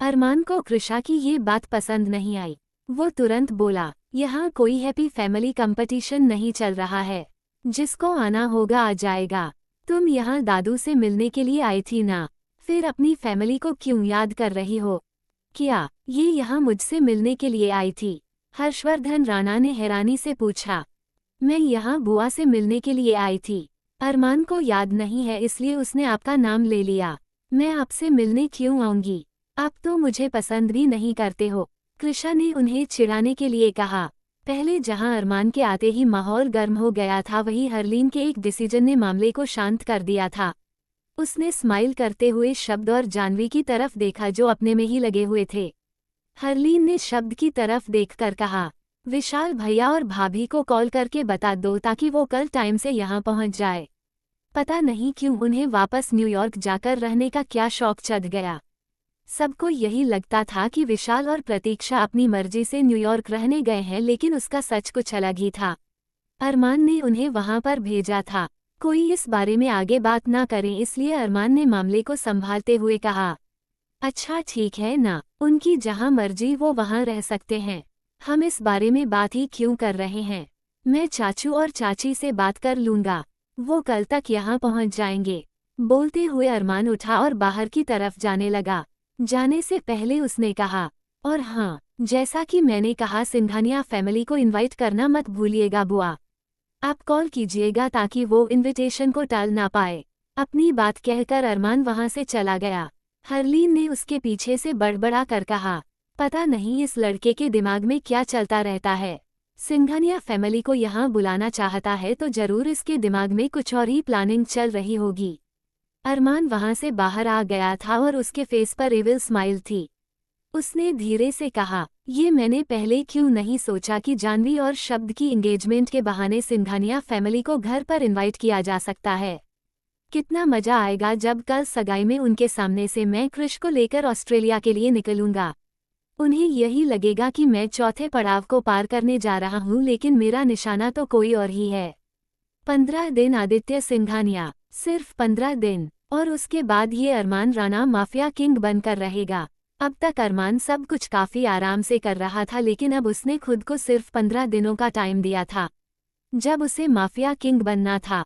अरमान को कृषा की ये बात पसंद नहीं आई। वो तुरंत बोला, यहाँ कोई हैप्पी फैमिली कंपटीशन नहीं चल रहा है। जिसको आना होगा आ जाएगा। तुम यहाँ दादू से मिलने के लिए आई थी ना, फिर अपनी फैमिली को क्यों याद कर रही हो? क्या ये यहाँ मुझसे मिलने के लिए आई थी? हर्षवर्धन राणा ने हैरानी से पूछा। मैं यहाँ बुआ से मिलने के लिए आई थी। अरमान को याद नहीं है इसलिए उसने आपका नाम ले लिया। मैं आपसे मिलने क्यों आऊंगी? आप तो मुझे पसंद भी नहीं करते हो। कृषा ने उन्हें चिढ़ाने के लिए कहा। पहले जहां अरमान के आते ही माहौल गर्म हो गया था, वहीं हरलीन के एक डिसीजन ने मामले को शांत कर दिया था। उसने स्माइल करते हुए शब्द और जानवी की तरफ देखा जो अपने में ही लगे हुए थे। हरलीन ने शब्द की तरफ देखकर कहा, विशाल भैया और भाभी को कॉल करके बता दो ताकि वो कल टाइम से यहाँ पहुँच जाए। पता नहीं क्यों उन्हें वापस न्यूयॉर्क जाकर रहने का क्या शौक चढ़ गया। सबको यही लगता था कि विशाल और प्रतीक्षा अपनी मर्जी से न्यूयॉर्क रहने गए हैं, लेकिन उसका सच कुछ अलग ही था। अरमान ने उन्हें वहां पर भेजा था। कोई इस बारे में आगे बात ना करें, इसलिए अरमान ने मामले को संभालते हुए कहा, अच्छा ठीक है ना, उनकी जहां मर्जी वो वहां रह सकते हैं। हम इस बारे में बात ही क्यों कर रहे हैं? मैं चाचू और चाची से बात कर लूंगा, वो कल तक यहाँ पहुँच जाएंगे। बोलते हुए अरमान उठा और बाहर की तरफ जाने लगा। जाने से पहले उसने कहा, और हाँ, जैसा कि मैंने कहा, सिंघानिया फैमिली को इनवाइट करना मत भूलिएगा बुआ। आप कॉल कीजिएगा ताकि वो इनविटेशन को टाल ना पाए। अपनी बात कहकर अरमान वहां से चला गया। हरलीन ने उसके पीछे से बड़बड़ा कर कहा, पता नहीं इस लड़के के दिमाग में क्या चलता रहता है। सिंघानिया फैमिली को यहाँ बुलाना चाहता है तो जरूर इसके दिमाग में कुछ और ही प्लानिंग चल रही होगी। अरमान वहां से बाहर आ गया था और उसके फेस पर इविल स्माइल थी। उसने धीरे से कहा, ये मैंने पहले क्यों नहीं सोचा कि जानवी और शब्द की एंगेजमेंट के बहाने सिंघानिया फैमिली को घर पर इनवाइट किया जा सकता है। कितना मजा आएगा जब कल सगाई में उनके सामने से मैं कृष को लेकर ऑस्ट्रेलिया के लिए निकलूंगा। उन्हें यही लगेगा कि मैं चौथे पड़ाव को पार करने जा रहा हूँ, लेकिन मेरा निशाना तो कोई और ही है। 15 दिन आदित्य सिंघानिया, सिर्फ 15 दिन, और उसके बाद ये अरमान राणा माफिया किंग बनकर रहेगा। अब तक अरमान सब कुछ काफी आराम से कर रहा था, लेकिन अब उसने खुद को सिर्फ 15 दिनों का टाइम दिया था। जब उसे माफिया किंग बनना था